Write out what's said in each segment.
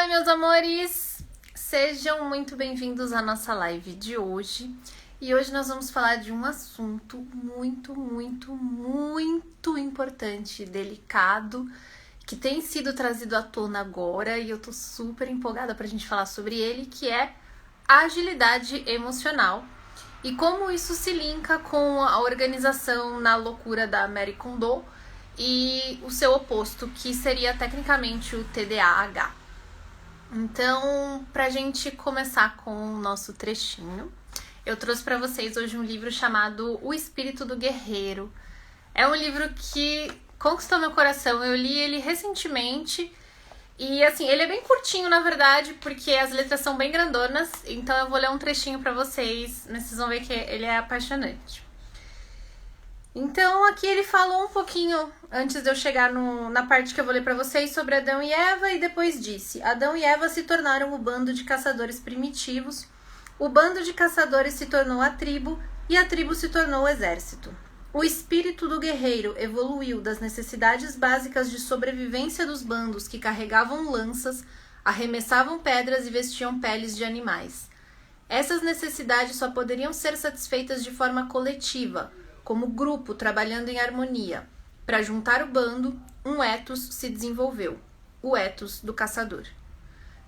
Oi, meus amores! Sejam muito bem-vindos à nossa live de hoje. E hoje nós vamos falar de um assunto muito importante, delicado, que tem sido trazido à tona agora e eu tô super empolgada pra gente falar sobre ele, que é agilidade emocional. E como isso se linka com a organização na loucura da Marie Kondo e o seu oposto, que seria tecnicamente o TDAH. Então, pra gente começar com o nosso trechinho, eu trouxe pra vocês hoje um livro chamado O Espírito do Guerreiro. É um livro que conquistou meu coração, eu li ele recentemente e assim, ele é bem curtinho na verdade, porque as letras são bem grandonas, então eu vou ler um trechinho pra vocês, mas vocês vão ver que ele é apaixonante. Então aqui ele falou um pouquinho, antes de eu chegar na parte que eu vou ler pra vocês, sobre Adão e Eva, e depois disse: Adão e Eva se tornaram o bando de caçadores primitivos, o bando de caçadores se tornou a tribo, e a tribo se tornou o exército. O espírito do guerreiro evoluiu das necessidades básicas de sobrevivência dos bandos que carregavam lanças, arremessavam pedras e vestiam peles de animais. Essas necessidades só poderiam ser satisfeitas de forma coletiva, como grupo trabalhando em harmonia. Para juntar o bando, um ethos se desenvolveu, o ethos do caçador.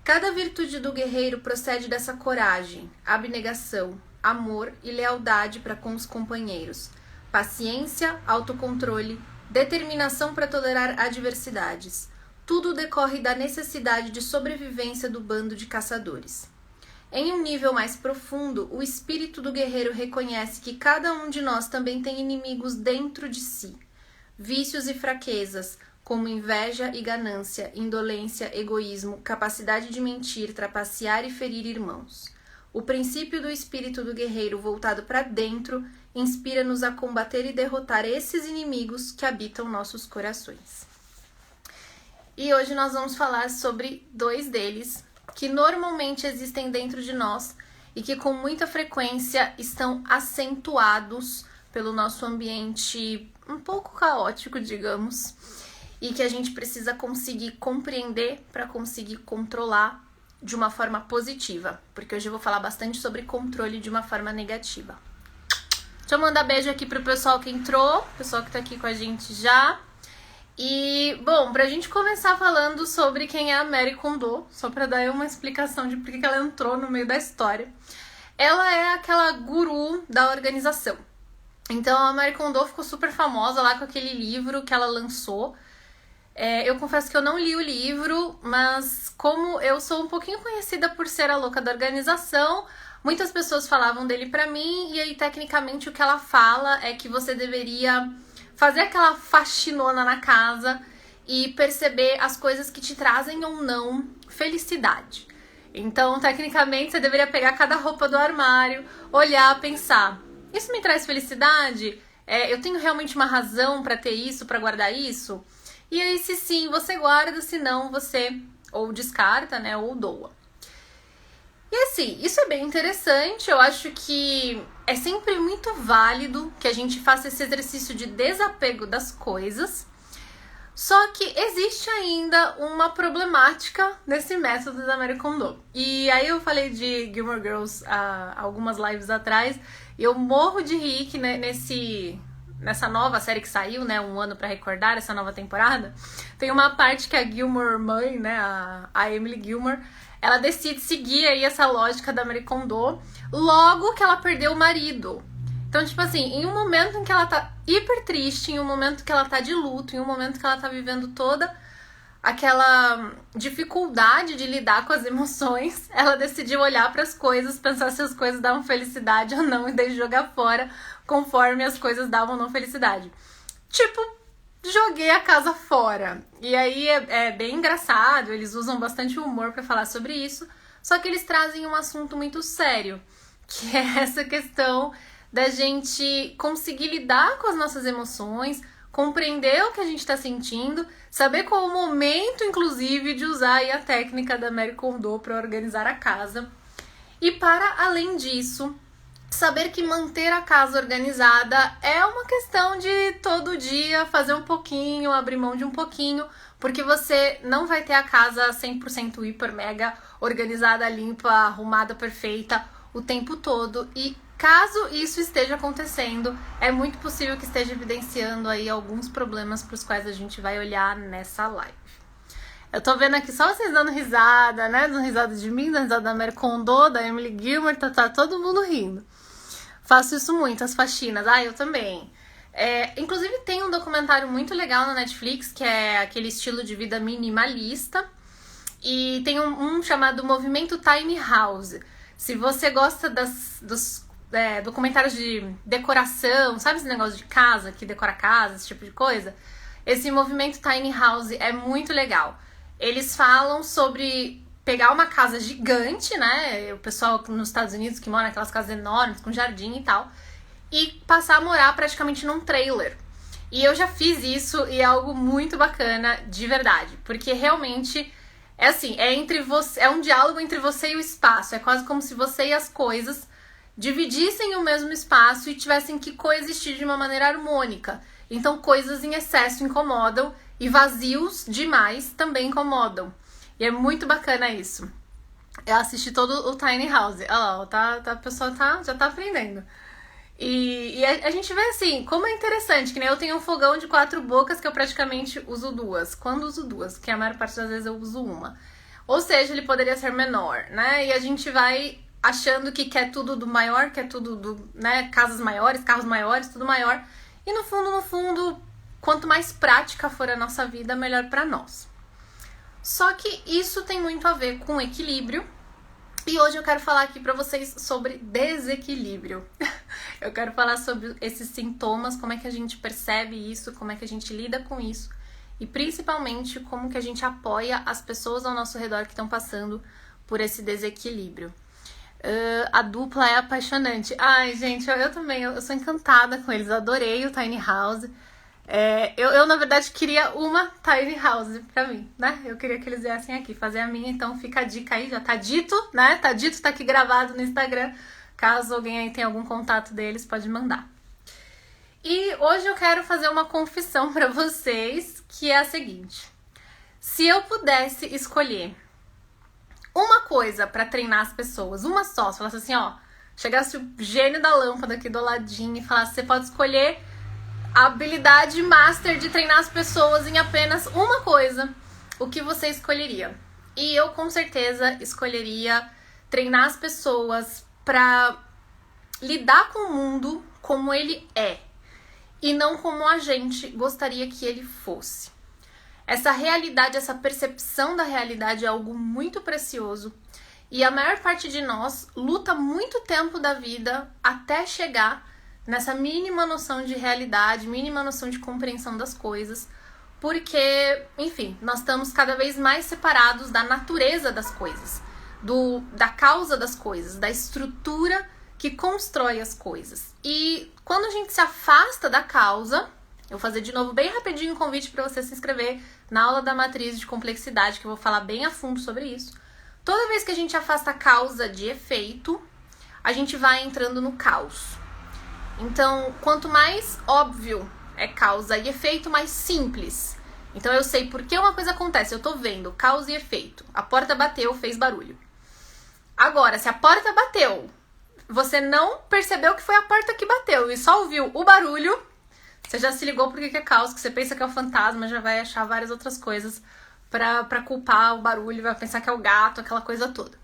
Cada virtude do guerreiro procede dessa coragem, abnegação, amor e lealdade para com os companheiros, paciência, autocontrole, determinação para tolerar adversidades. Tudo decorre da necessidade de sobrevivência do bando de caçadores. Em um nível mais profundo, o espírito do guerreiro reconhece que cada um de nós também tem inimigos dentro de si. Vícios e fraquezas, como inveja e ganância, indolência, egoísmo, capacidade de mentir, trapacear e ferir irmãos. O princípio do espírito do guerreiro voltado para dentro inspira-nos a combater e derrotar esses inimigos que habitam nossos corações. E hoje nós vamos falar sobre dois deles, que normalmente existem dentro de nós e que com muita frequência estão acentuados pelo nosso ambiente um pouco caótico, digamos, e que a gente precisa conseguir compreender para conseguir controlar de uma forma positiva, porque hoje eu vou falar bastante sobre controle de uma forma negativa. Deixa eu mandar beijo aqui pro pessoal que entrou, pessoal que tá aqui com a gente já. E, bom, pra gente começar falando sobre quem é a Marie Kondo, só pra dar uma explicação de por que ela entrou no meio da história. Ela é aquela guru da organização. Então a Marie Kondo ficou super famosa lá com aquele livro que ela lançou. Eu confesso que eu não li o livro, mas como eu sou um pouquinho conhecida por ser a louca da organização, muitas pessoas falavam dele pra mim, e aí tecnicamente o que ela fala é que você deveria fazer aquela faxinona na casa e perceber as coisas que te trazem ou não felicidade. Então, tecnicamente, você deveria pegar cada roupa do armário, olhar, pensar: isso me traz felicidade? Eu tenho realmente uma razão para ter isso, para guardar isso? E aí, se sim, você guarda, se não, você ou descarta, né, ou doa. E assim, isso é bem interessante, eu acho que é sempre muito válido que a gente faça esse exercício de desapego das coisas, só que existe ainda uma problemática nesse método da Marie Kondo. E aí eu falei de Gilmore Girls há algumas lives atrás, e eu morro de rir que nessa nova série que saiu, né, um ano pra recordar, essa nova temporada, tem uma parte que a Gilmore mãe, né, a Emily Gilmore, ela decide seguir aí essa lógica da Marie Kondo logo que ela perdeu o marido. Então, tipo assim, em um momento em que ela tá hiper triste, em um momento que ela tá de luto, em um momento que ela tá vivendo toda aquela dificuldade de lidar com as emoções, ela decidiu olhar para as coisas, pensar se as coisas davam felicidade ou não e daí jogar fora conforme as coisas davam ou não felicidade. Tipo, joguei a casa fora. E aí é bem engraçado, eles usam bastante humor pra falar sobre isso, só que eles trazem um assunto muito sério, que é essa questão da gente conseguir lidar com as nossas emoções, compreender o que a gente tá sentindo, saber qual o momento, inclusive, de usar aí a técnica da Marie Kondo pra organizar a casa. E para além disso, saber que manter a casa organizada é uma questão de todo dia fazer um pouquinho, abrir mão de um pouquinho, porque você não vai ter a casa 100% hiper mega organizada, limpa, arrumada, perfeita o tempo todo. E caso isso esteja acontecendo, é muito possível que esteja evidenciando aí alguns problemas para os quais a gente vai olhar nessa live. Eu tô vendo aqui só vocês dando risada, né? Dando risada de mim, dando risada da Mary Kondo, da Emily Gilmer, tá todo mundo rindo. Faço isso muito, as faxinas. Eu também. Inclusive tem um documentário muito legal na Netflix, que é aquele estilo de vida minimalista. E tem um chamado Movimento Tiny House. Se você gosta dos documentários de decoração, sabe esse negócio de casa, que decora casa, esse tipo de coisa? Esse Movimento Tiny House é muito legal. Eles falam sobre pegar uma casa gigante, né? O pessoal nos Estados Unidos que mora naquelas casas enormes, com jardim e tal, e passar a morar praticamente num trailer. E eu já fiz isso e é algo muito bacana, de verdade. Porque realmente é assim, é um diálogo entre você e o espaço. É quase como se você e as coisas dividissem o mesmo espaço e tivessem que coexistir de uma maneira harmônica. Então coisas em excesso incomodam e vazios demais também incomodam. E é muito bacana isso. Eu assisti todo o Tiny House. Olha lá, a pessoa já tá aprendendo. E a gente vê assim, como é interessante, que nem eu tenho um fogão de 4 bocas que eu praticamente uso 2. Quando uso 2? Porque a maior parte das vezes eu uso uma. Ou seja, ele poderia ser menor, né? E a gente vai achando que quer tudo do maior, quer tudo né? Casas maiores, carros maiores, tudo maior. E no fundo, quanto mais prática for a nossa vida, melhor pra nós. Só que isso tem muito a ver com equilíbrio. E hoje eu quero falar aqui pra vocês sobre desequilíbrio. Eu quero falar sobre esses sintomas, como é que a gente percebe isso, como é que a gente lida com isso. E principalmente como que a gente apoia as pessoas ao nosso redor que estão passando por esse desequilíbrio. A dupla é apaixonante. Ai, gente, eu também, eu sou encantada com eles. Eu adorei o Tiny House. Eu, na verdade, queria uma Tiny House pra mim, né? Eu queria que eles viessem aqui fazer a minha, então fica a dica aí, já tá dito, né? Tá dito, tá aqui gravado no Instagram. Caso alguém aí tenha algum contato deles, pode mandar. E hoje eu quero fazer uma confissão pra vocês, que é a seguinte. Se eu pudesse escolher uma coisa pra treinar as pessoas, uma só, se falasse assim, ó, chegasse o gênio da lâmpada aqui do ladinho e falasse, você pode escolher a habilidade master de treinar as pessoas em apenas uma coisa, o que você escolheria? E eu com certeza escolheria treinar as pessoas para lidar com o mundo como ele é e não como a gente gostaria que ele fosse. Essa realidade, essa percepção da realidade é algo muito precioso e a maior parte de nós luta muito tempo da vida até chegar nessa mínima noção de realidade, mínima noção de compreensão das coisas, porque, enfim, nós estamos cada vez mais separados da natureza das coisas, da causa das coisas, da estrutura que constrói as coisas. E quando a gente se afasta da causa, eu vou fazer de novo bem rapidinho um convite para você se inscrever na aula da matriz de complexidade, que eu vou falar bem a fundo sobre isso. Toda vez que a gente afasta a causa de efeito, a gente vai entrando no caos. Então, quanto mais óbvio é causa e efeito, mais simples. Então, eu sei por que uma coisa acontece. Eu tô vendo causa e efeito. A porta bateu, fez barulho. Agora, se a porta bateu, você não percebeu que foi a porta que bateu e só ouviu o barulho, você já se ligou por que é caos, que você pensa que é o fantasma, já vai achar várias outras coisas pra culpar o barulho, vai pensar que é o gato, aquela coisa toda.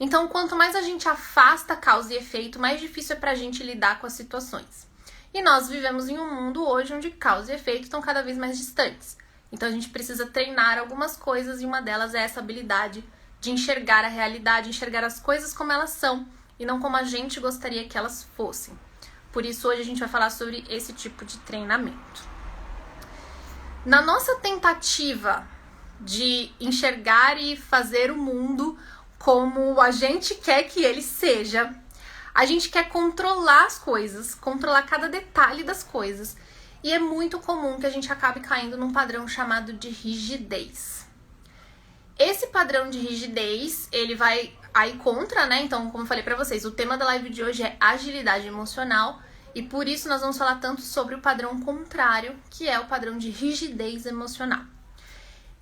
Então, quanto mais a gente afasta causa e efeito, mais difícil é pra gente lidar com as situações. E nós vivemos em um mundo hoje onde causa e efeito estão cada vez mais distantes. Então, a gente precisa treinar algumas coisas e uma delas é essa habilidade de enxergar a realidade, enxergar as coisas como elas são e não como a gente gostaria que elas fossem. Por isso, hoje a gente vai falar sobre esse tipo de treinamento. Na nossa tentativa de enxergar e fazer o mundo como a gente quer que ele seja, a gente quer controlar as coisas, controlar cada detalhe das coisas. E é muito comum que a gente acabe caindo num padrão chamado de rigidez. Esse padrão de rigidez, ele vai aí contra, né? Então, como eu falei pra vocês, o tema da live de hoje é agilidade emocional. E por isso nós vamos falar tanto sobre o padrão contrário, que é o padrão de rigidez emocional.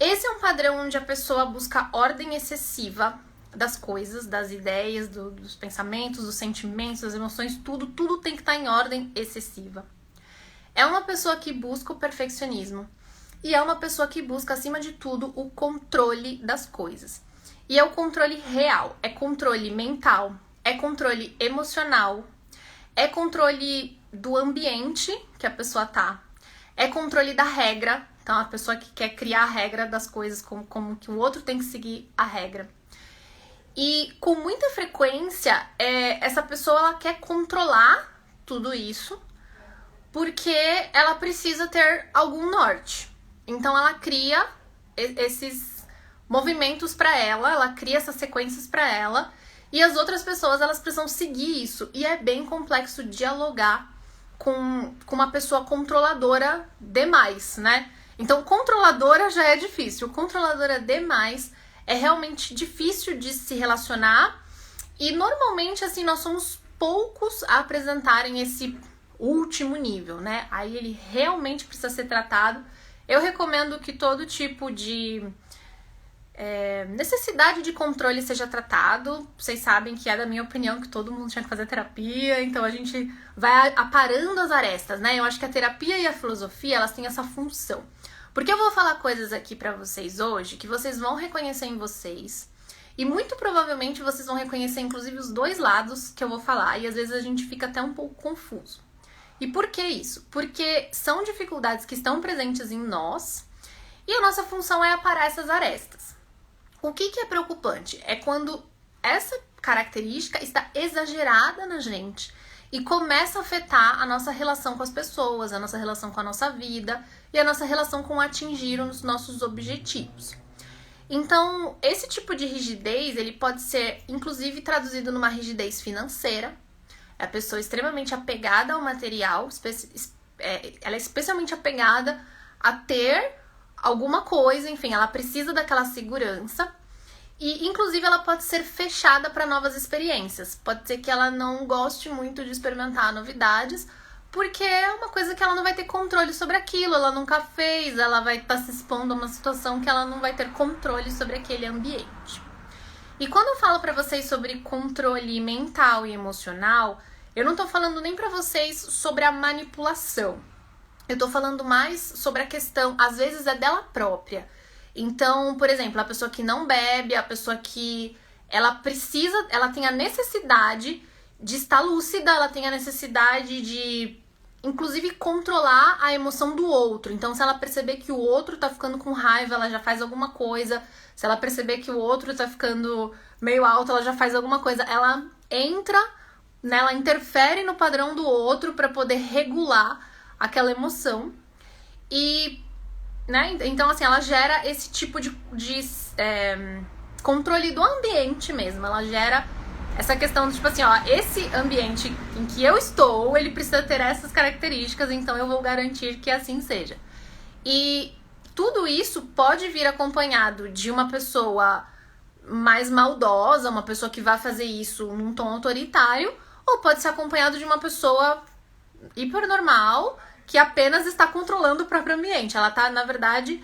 Esse é um padrão onde a pessoa busca ordem excessiva das coisas, das ideias, dos pensamentos, dos sentimentos, das emoções, tudo tem que estar em ordem excessiva. É uma pessoa que busca o perfeccionismo e é uma pessoa que busca, acima de tudo, o controle das coisas. E é o controle real, é controle mental, é controle emocional, é controle do ambiente que a pessoa tá, é controle da regra, então a pessoa que quer criar a regra das coisas, como que o outro tem que seguir a regra. E com muita frequência, essa pessoa ela quer controlar tudo isso porque ela precisa ter algum norte. Então ela cria esses movimentos para ela cria essas sequências para ela, e as outras pessoas elas precisam seguir isso. E é bem complexo dialogar com uma pessoa controladora demais, né? Então controladora já é difícil, controladora demais é realmente difícil de se relacionar, e normalmente, assim, nós somos poucos a apresentarem esse último nível, né? Aí ele realmente precisa ser tratado. Eu recomendo que todo tipo de necessidade de controle seja tratado. Vocês sabem que é da minha opinião que todo mundo tinha que fazer terapia, então a gente vai aparando as arestas, né? Eu acho que a terapia e a filosofia, elas têm essa função. Porque eu vou falar coisas aqui pra vocês hoje que vocês vão reconhecer em vocês. E muito provavelmente vocês vão reconhecer, inclusive, os dois lados que eu vou falar. E às vezes a gente fica até um pouco confuso. E por que isso? Porque são dificuldades que estão presentes em nós e a nossa função é aparar essas arestas. O que é preocupante? É quando essa característica está exagerada na gente e começa a afetar a nossa relação com as pessoas, a nossa relação com a nossa vida e a nossa relação com atingir os nossos objetivos. Então, esse tipo de rigidez, ele pode ser, inclusive, traduzido numa rigidez financeira. É a pessoa extremamente apegada ao material, ela é especialmente apegada a ter alguma coisa, enfim, ela precisa daquela segurança. E, inclusive, ela pode ser fechada para novas experiências. Pode ser que ela não goste muito de experimentar novidades, porque é uma coisa que ela não vai ter controle sobre aquilo, ela nunca fez, ela vai estar se expondo a uma situação que ela não vai ter controle sobre aquele ambiente. E quando eu falo para vocês sobre controle mental e emocional, eu não tô falando nem para vocês sobre a manipulação. Eu tô falando mais sobre a questão, às vezes é dela própria. Então, por exemplo, a pessoa que não bebe, a pessoa que ela tem a necessidade de estar lúcida, ela tem a necessidade de, inclusive, controlar a emoção do outro. Então, se ela perceber que o outro tá ficando com raiva, ela já faz alguma coisa. Se ela perceber que o outro tá ficando meio alto, ela já faz alguma coisa. Ela entra, né, ela interfere no padrão do outro para poder regular aquela emoção. E, né, então, assim, ela gera esse tipo de controle do ambiente mesmo. Ela gera essa questão de, tipo assim, ó, esse ambiente em que eu estou, ele precisa ter essas características, então eu vou garantir que assim seja. E tudo isso pode vir acompanhado de uma pessoa mais maldosa, uma pessoa que vai fazer isso num tom autoritário, ou pode ser acompanhado de uma pessoa hipernormal que apenas está controlando o próprio ambiente. Ela tá, na verdade,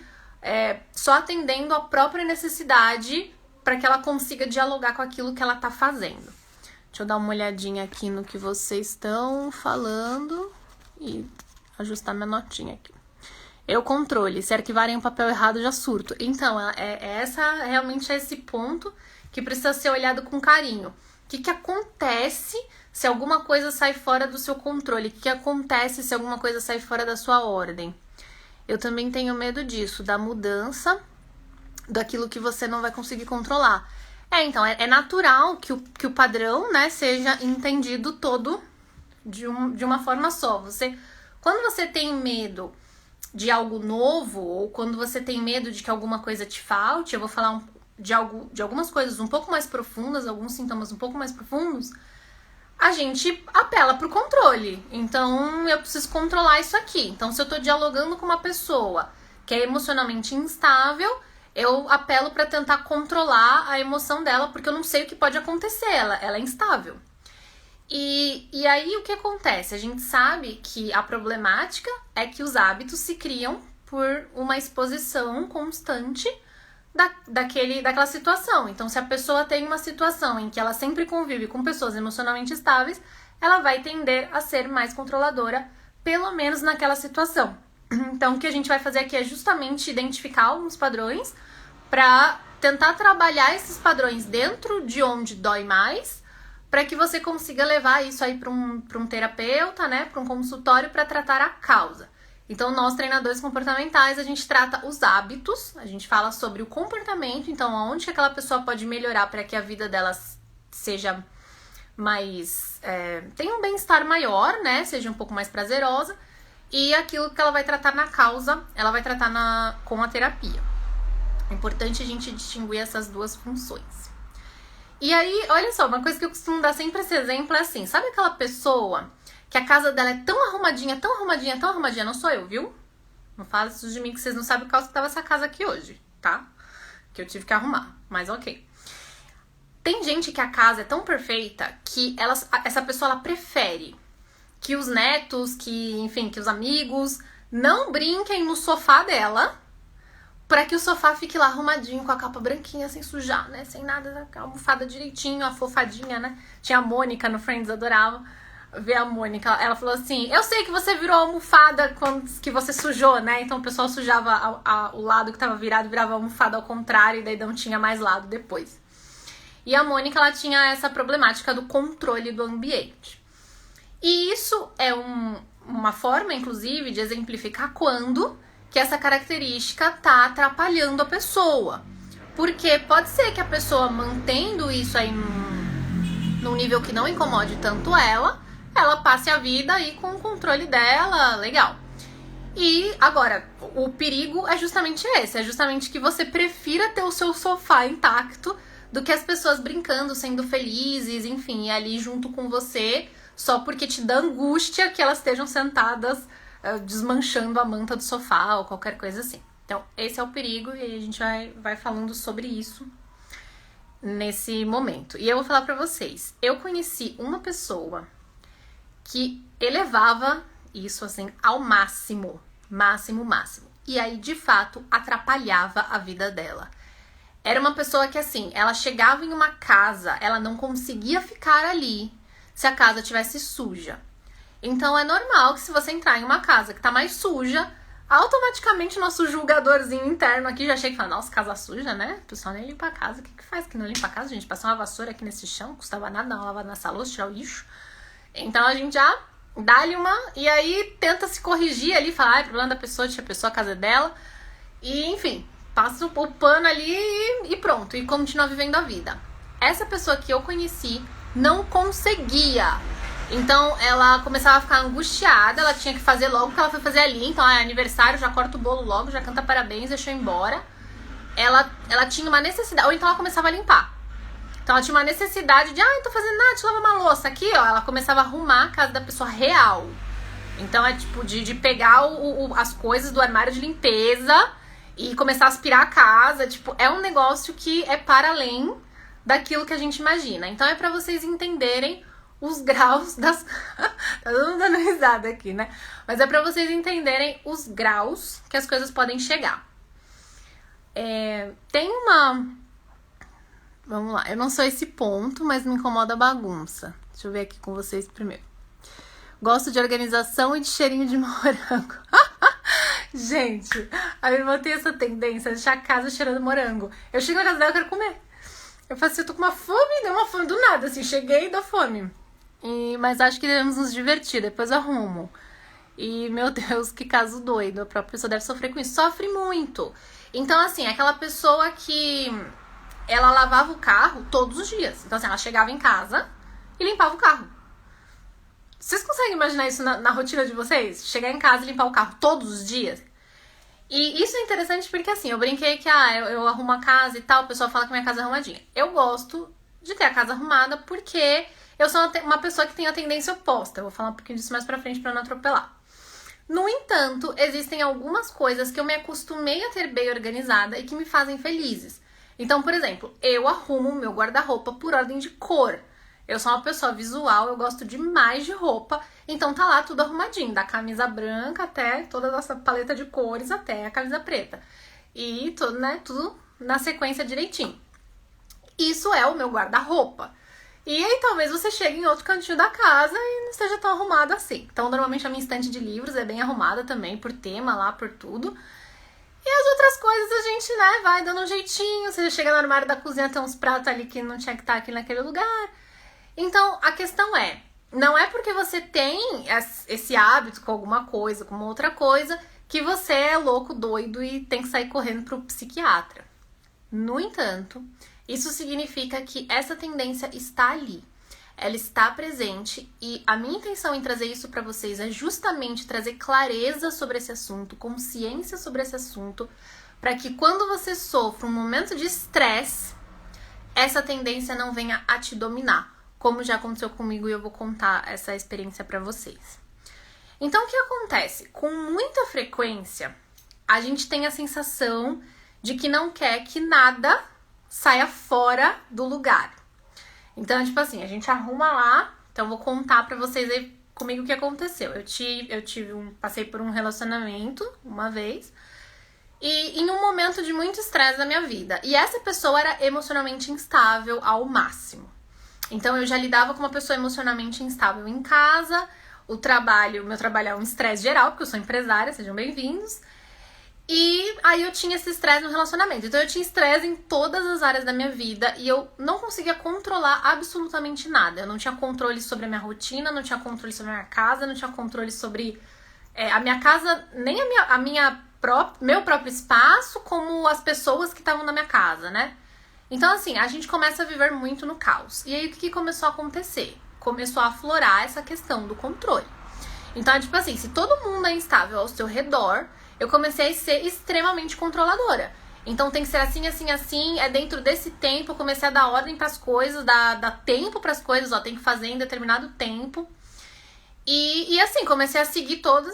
só atendendo a própria necessidade para que ela consiga dialogar com aquilo que ela tá fazendo. Deixa eu dar uma olhadinha aqui no que vocês estão falando e ajustar minha notinha aqui. Eu controle, se arquivarem um papel errado, já surto. Então, realmente é esse ponto que precisa ser olhado com carinho. O que acontece se alguma coisa sai fora do seu controle? O que acontece se alguma coisa sai fora da sua ordem? Eu também tenho medo disso, da mudança, daquilo que você não vai conseguir controlar. Então, é natural que o padrão, né, seja entendido todo de uma forma só. Quando você tem medo de algo novo, ou quando você tem medo de que alguma coisa te falte, eu vou falar de algumas coisas um pouco mais profundas, alguns sintomas um pouco mais profundos, a gente apela pro controle. Então, eu preciso controlar isso aqui. Então, se eu tô dialogando com uma pessoa que é emocionalmente instável, eu apelo para tentar controlar a emoção dela, porque eu não sei o que pode acontecer, ela é instável. E aí o que acontece? A gente sabe que a problemática é que os hábitos se criam por uma exposição constante daquela situação. Então, se a pessoa tem uma situação em que ela sempre convive com pessoas emocionalmente estáveis, ela vai tender a ser mais controladora, pelo menos naquela situação. Então, o que a gente vai fazer aqui é justamente identificar alguns padrões para tentar trabalhar esses padrões dentro de onde dói mais, para que você consiga levar isso aí para um terapeuta, né, para um consultório para tratar a causa. Então, nós, treinadores comportamentais, a gente trata os hábitos, a gente fala sobre o comportamento, então, aonde que aquela pessoa pode melhorar para que a vida dela seja mais... tenha um bem-estar maior, né, seja um pouco mais prazerosa, e aquilo que ela vai tratar na causa, ela vai tratar com a terapia. É importante a gente distinguir essas duas funções. E aí, olha só, uma coisa que eu costumo dar sempre esse exemplo é assim, sabe aquela pessoa que a casa dela é tão arrumadinha, tão arrumadinha, tão arrumadinha, não sou eu, viu? Não fala isso de mim que vocês não sabem o caos que tava essa casa aqui hoje, tá? Que eu tive que arrumar, mas ok. Tem gente que a casa é tão perfeita que essa pessoa ela prefere que os netos, que os amigos não brinquem no sofá dela, para que o sofá fique lá arrumadinho, com a capa branquinha, sem sujar, né? Sem nada, a almofada direitinho, afofadinha, né? Tinha a Mônica no Friends, adorava ver a Mônica. Ela falou assim, eu sei que você virou a almofada que você sujou, né? Então o pessoal sujava o lado que tava virado, virava a almofada ao contrário, e daí não tinha mais lado depois. E a Mônica, ela tinha essa problemática do controle do ambiente. E isso é uma forma, inclusive, de exemplificar quando que essa característica tá atrapalhando a pessoa. Porque pode ser que a pessoa, mantendo isso aí num nível que não incomode tanto ela passe a vida aí com o controle dela, legal. E agora, o perigo é justamente esse, é justamente que você prefira ter o seu sofá intacto do que as pessoas brincando, sendo felizes, enfim, ali junto com você, só porque te dá angústia que elas estejam sentadas desmanchando a manta do sofá ou qualquer coisa assim. Então, esse é o perigo e a gente vai falando sobre isso nesse momento. E eu vou falar pra vocês, eu conheci uma pessoa que elevava isso assim ao máximo. E aí, de fato, atrapalhava a vida dela. Era uma pessoa que, assim, ela chegava em uma casa, ela não conseguia ficar ali se a casa tivesse suja. Então, é normal que se você entrar em uma casa que tá mais suja, automaticamente o nosso julgadorzinho interno aqui já chega e fala, nossa, casa suja, né? O pessoal nem limpa a casa. O que faz que não limpa a casa, gente? Passar uma vassoura aqui nesse chão, custava nada, dar uma lavada nessa louça, tirar o lixo. Então, a gente já dá-lhe e aí tenta se corrigir ali, falar, é problema da pessoa, deixa a pessoa, a casa é dela. E, enfim, passa o pano ali e pronto. E continua vivendo a vida. Essa pessoa que eu conheci não conseguia. Então, ela começava a ficar angustiada, ela tinha que fazer logo o que ela foi fazer ali. Então, é aniversário, já corta o bolo logo, já canta parabéns, deixa eu ir embora. Ela tinha uma necessidade, ou então ela começava a limpar. Então, ela tinha uma necessidade de, não tô fazendo nada, deixa eu lavar uma louça aqui, ó. Ela começava a arrumar a casa da pessoa real. Então, é tipo de pegar as coisas do armário de limpeza e começar a aspirar a casa. Tipo, é um negócio que é para além daquilo que a gente imagina. Então, é pra vocês entenderem os graus das... Tá todo mundo dando risada aqui, né? Mas é pra vocês entenderem os graus que as coisas podem chegar. Tem uma... Vamos lá, eu não sou esse ponto, mas me incomoda a bagunça. Deixa eu ver aqui com vocês primeiro. Gosto de organização e de cheirinho de morango. Gente, a minha irmã tem essa tendência de deixar a casa cheirando morango. Eu chego na casa dela e quero comer. Eu faço assim, eu tô com uma fome, deu uma fome do nada, assim, cheguei e dou fome. Mas acho que devemos nos divertir, depois arrumo. E, meu Deus, que caso doido, a própria pessoa deve sofrer com isso. Sofre muito. Então, assim, aquela pessoa que ela lavava o carro todos os dias. Então, assim, ela chegava em casa e limpava o carro. Vocês conseguem imaginar isso na rotina de vocês? Chegar em casa e limpar o carro todos os dias? E isso é interessante porque, assim, eu brinquei que eu arrumo a casa e tal, o pessoal fala que minha casa é arrumadinha. Eu gosto de ter a casa arrumada porque eu sou uma pessoa que tem a tendência oposta. Eu vou falar um pouquinho disso mais pra frente pra não atropelar. No entanto, existem algumas coisas que eu me acostumei a ter bem organizada e que me fazem felizes. Então, por exemplo, eu arrumo o meu guarda-roupa por ordem de cor. Eu sou uma pessoa visual, eu gosto demais de roupa, então tá lá tudo arrumadinho, da camisa branca até toda a nossa paleta de cores até a camisa preta. E tudo, né, tudo na sequência direitinho. Isso é o meu guarda-roupa. E aí talvez você chegue em outro cantinho da casa e não esteja tão arrumado assim. Então normalmente a minha estante de livros é bem arrumada também, por tema lá, por tudo. E as outras coisas a gente, né, vai dando um jeitinho. Você chega no armário da cozinha, tem uns pratos ali que não tinha que estar aqui naquele lugar. Então a questão é, não é porque você tem esse hábito com alguma coisa, com uma outra coisa, que você é louco, doido e tem que sair correndo pro psiquiatra. No entanto, isso significa que essa tendência está ali, ela está presente e a minha intenção em trazer isso para vocês é justamente trazer clareza sobre esse assunto, consciência sobre esse assunto, para que quando você sofra um momento de estresse, essa tendência não venha a te dominar, como já aconteceu comigo e eu vou contar essa experiência para vocês. Então, o que acontece? Com muita frequência, a gente tem a sensação de que não quer que nada saia fora do lugar. Então, tipo assim, a gente arruma lá. Então, eu vou contar pra vocês aí comigo o que aconteceu. Passei por um relacionamento uma vez. E em um momento de muito estresse na minha vida. E essa pessoa era emocionalmente instável ao máximo. Então, eu já lidava com uma pessoa emocionalmente instável em casa. Meu trabalho é um estresse geral, porque eu sou empresária, sejam bem-vindos. E aí eu tinha esse estresse no relacionamento. Então eu tinha estresse em todas as áreas da minha vida e eu não conseguia controlar absolutamente nada. Eu não tinha controle sobre a minha rotina, não tinha controle sobre a minha casa, não tinha controle sobre a minha casa, nem meu próprio espaço, como as pessoas que estavam na minha casa, né? Então assim, a gente começa a viver muito no caos. E aí o que começou a acontecer? Começou a aflorar essa questão do controle. Então, tipo assim, se todo mundo é instável ao seu redor, eu comecei a ser extremamente controladora. Então tem que ser assim, assim, assim, é dentro desse tempo, eu comecei a dar ordem pras coisas, dar tempo pras coisas, ó, tem que fazer em determinado tempo. E assim, comecei a seguir todos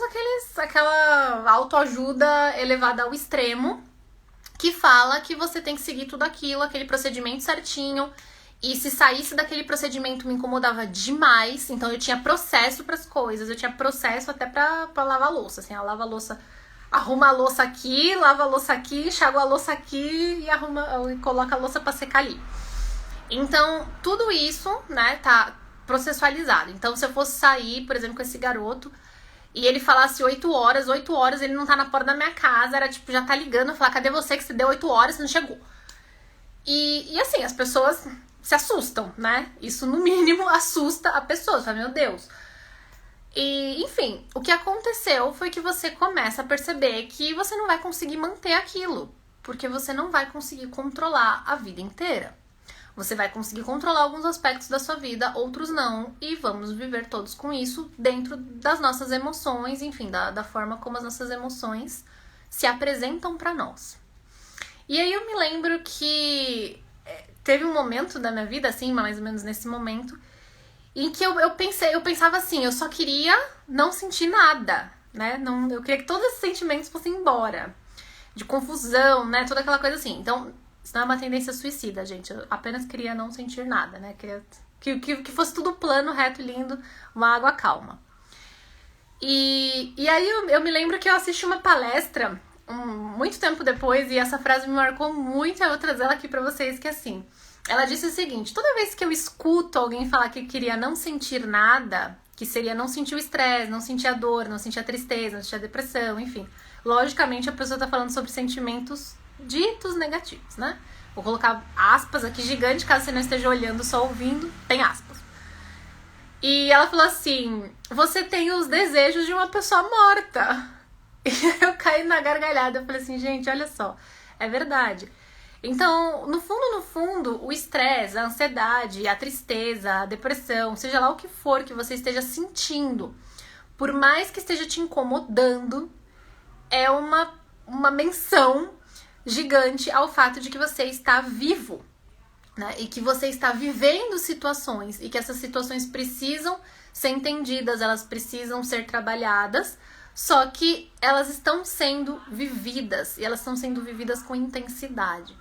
aquela autoajuda elevada ao extremo, que fala que você tem que seguir tudo aquilo, aquele procedimento certinho. E se saísse daquele procedimento me incomodava demais, então eu tinha processo pras coisas, eu tinha processo até pra lavar a louça, assim, ela lava a louça, arruma a louça aqui, lava a louça aqui, enxágua a louça aqui e coloca a louça pra secar ali. Então, tudo isso, né, tá processualizado. Então, se eu fosse sair, por exemplo, com esse garoto, e ele falasse 8 horas ele não tá na porta da minha casa, era tipo, já tá ligando, eu falar, cadê você que você deu 8 horas e não chegou? E assim, as pessoas se assustam, né? Isso, no mínimo, assusta a pessoa. Você fala, meu Deus. E, enfim, o que aconteceu foi que você começa a perceber que você não vai conseguir manter aquilo. Porque você não vai conseguir controlar a vida inteira. Você vai conseguir controlar alguns aspectos da sua vida, outros não. E vamos viver todos com isso dentro das nossas emoções, enfim, da forma como as nossas emoções se apresentam pra nós. E aí eu me lembro que teve um momento da minha vida, assim, mais ou menos nesse momento, em que eu pensava assim, eu só queria não sentir nada, né? Eu queria que todos esses sentimentos fossem embora. De confusão, né? Toda aquela coisa assim. Então, isso não é uma tendência suicida, gente. Eu apenas queria não sentir nada, né? Queria que fosse tudo plano, reto, lindo, uma água calma. E aí eu me lembro que eu assisti uma palestra muito tempo depois, e essa frase me marcou muito, eu vou trazer ela aqui pra vocês, que assim, ela disse o seguinte: toda vez que eu escuto alguém falar que queria não sentir nada, que seria não sentir o estresse, não sentir a dor, não sentir a tristeza, não sentir a depressão, enfim, logicamente a pessoa tá falando sobre sentimentos ditos negativos, né? Vou colocar aspas aqui gigante, caso você não esteja olhando, só ouvindo, tem aspas. E ela falou assim: você tem os desejos de uma pessoa morta. E eu caí na gargalhada, eu falei assim, gente, olha só, é verdade. Então, no fundo, o estresse, a ansiedade, a tristeza, a depressão, seja lá o que for que você esteja sentindo, por mais que esteja te incomodando, é uma menção gigante ao fato de que você está vivo, né? E que você está vivendo situações, e que essas situações precisam ser entendidas, elas precisam ser trabalhadas, só que elas estão sendo vividas, e elas estão sendo vividas com intensidade.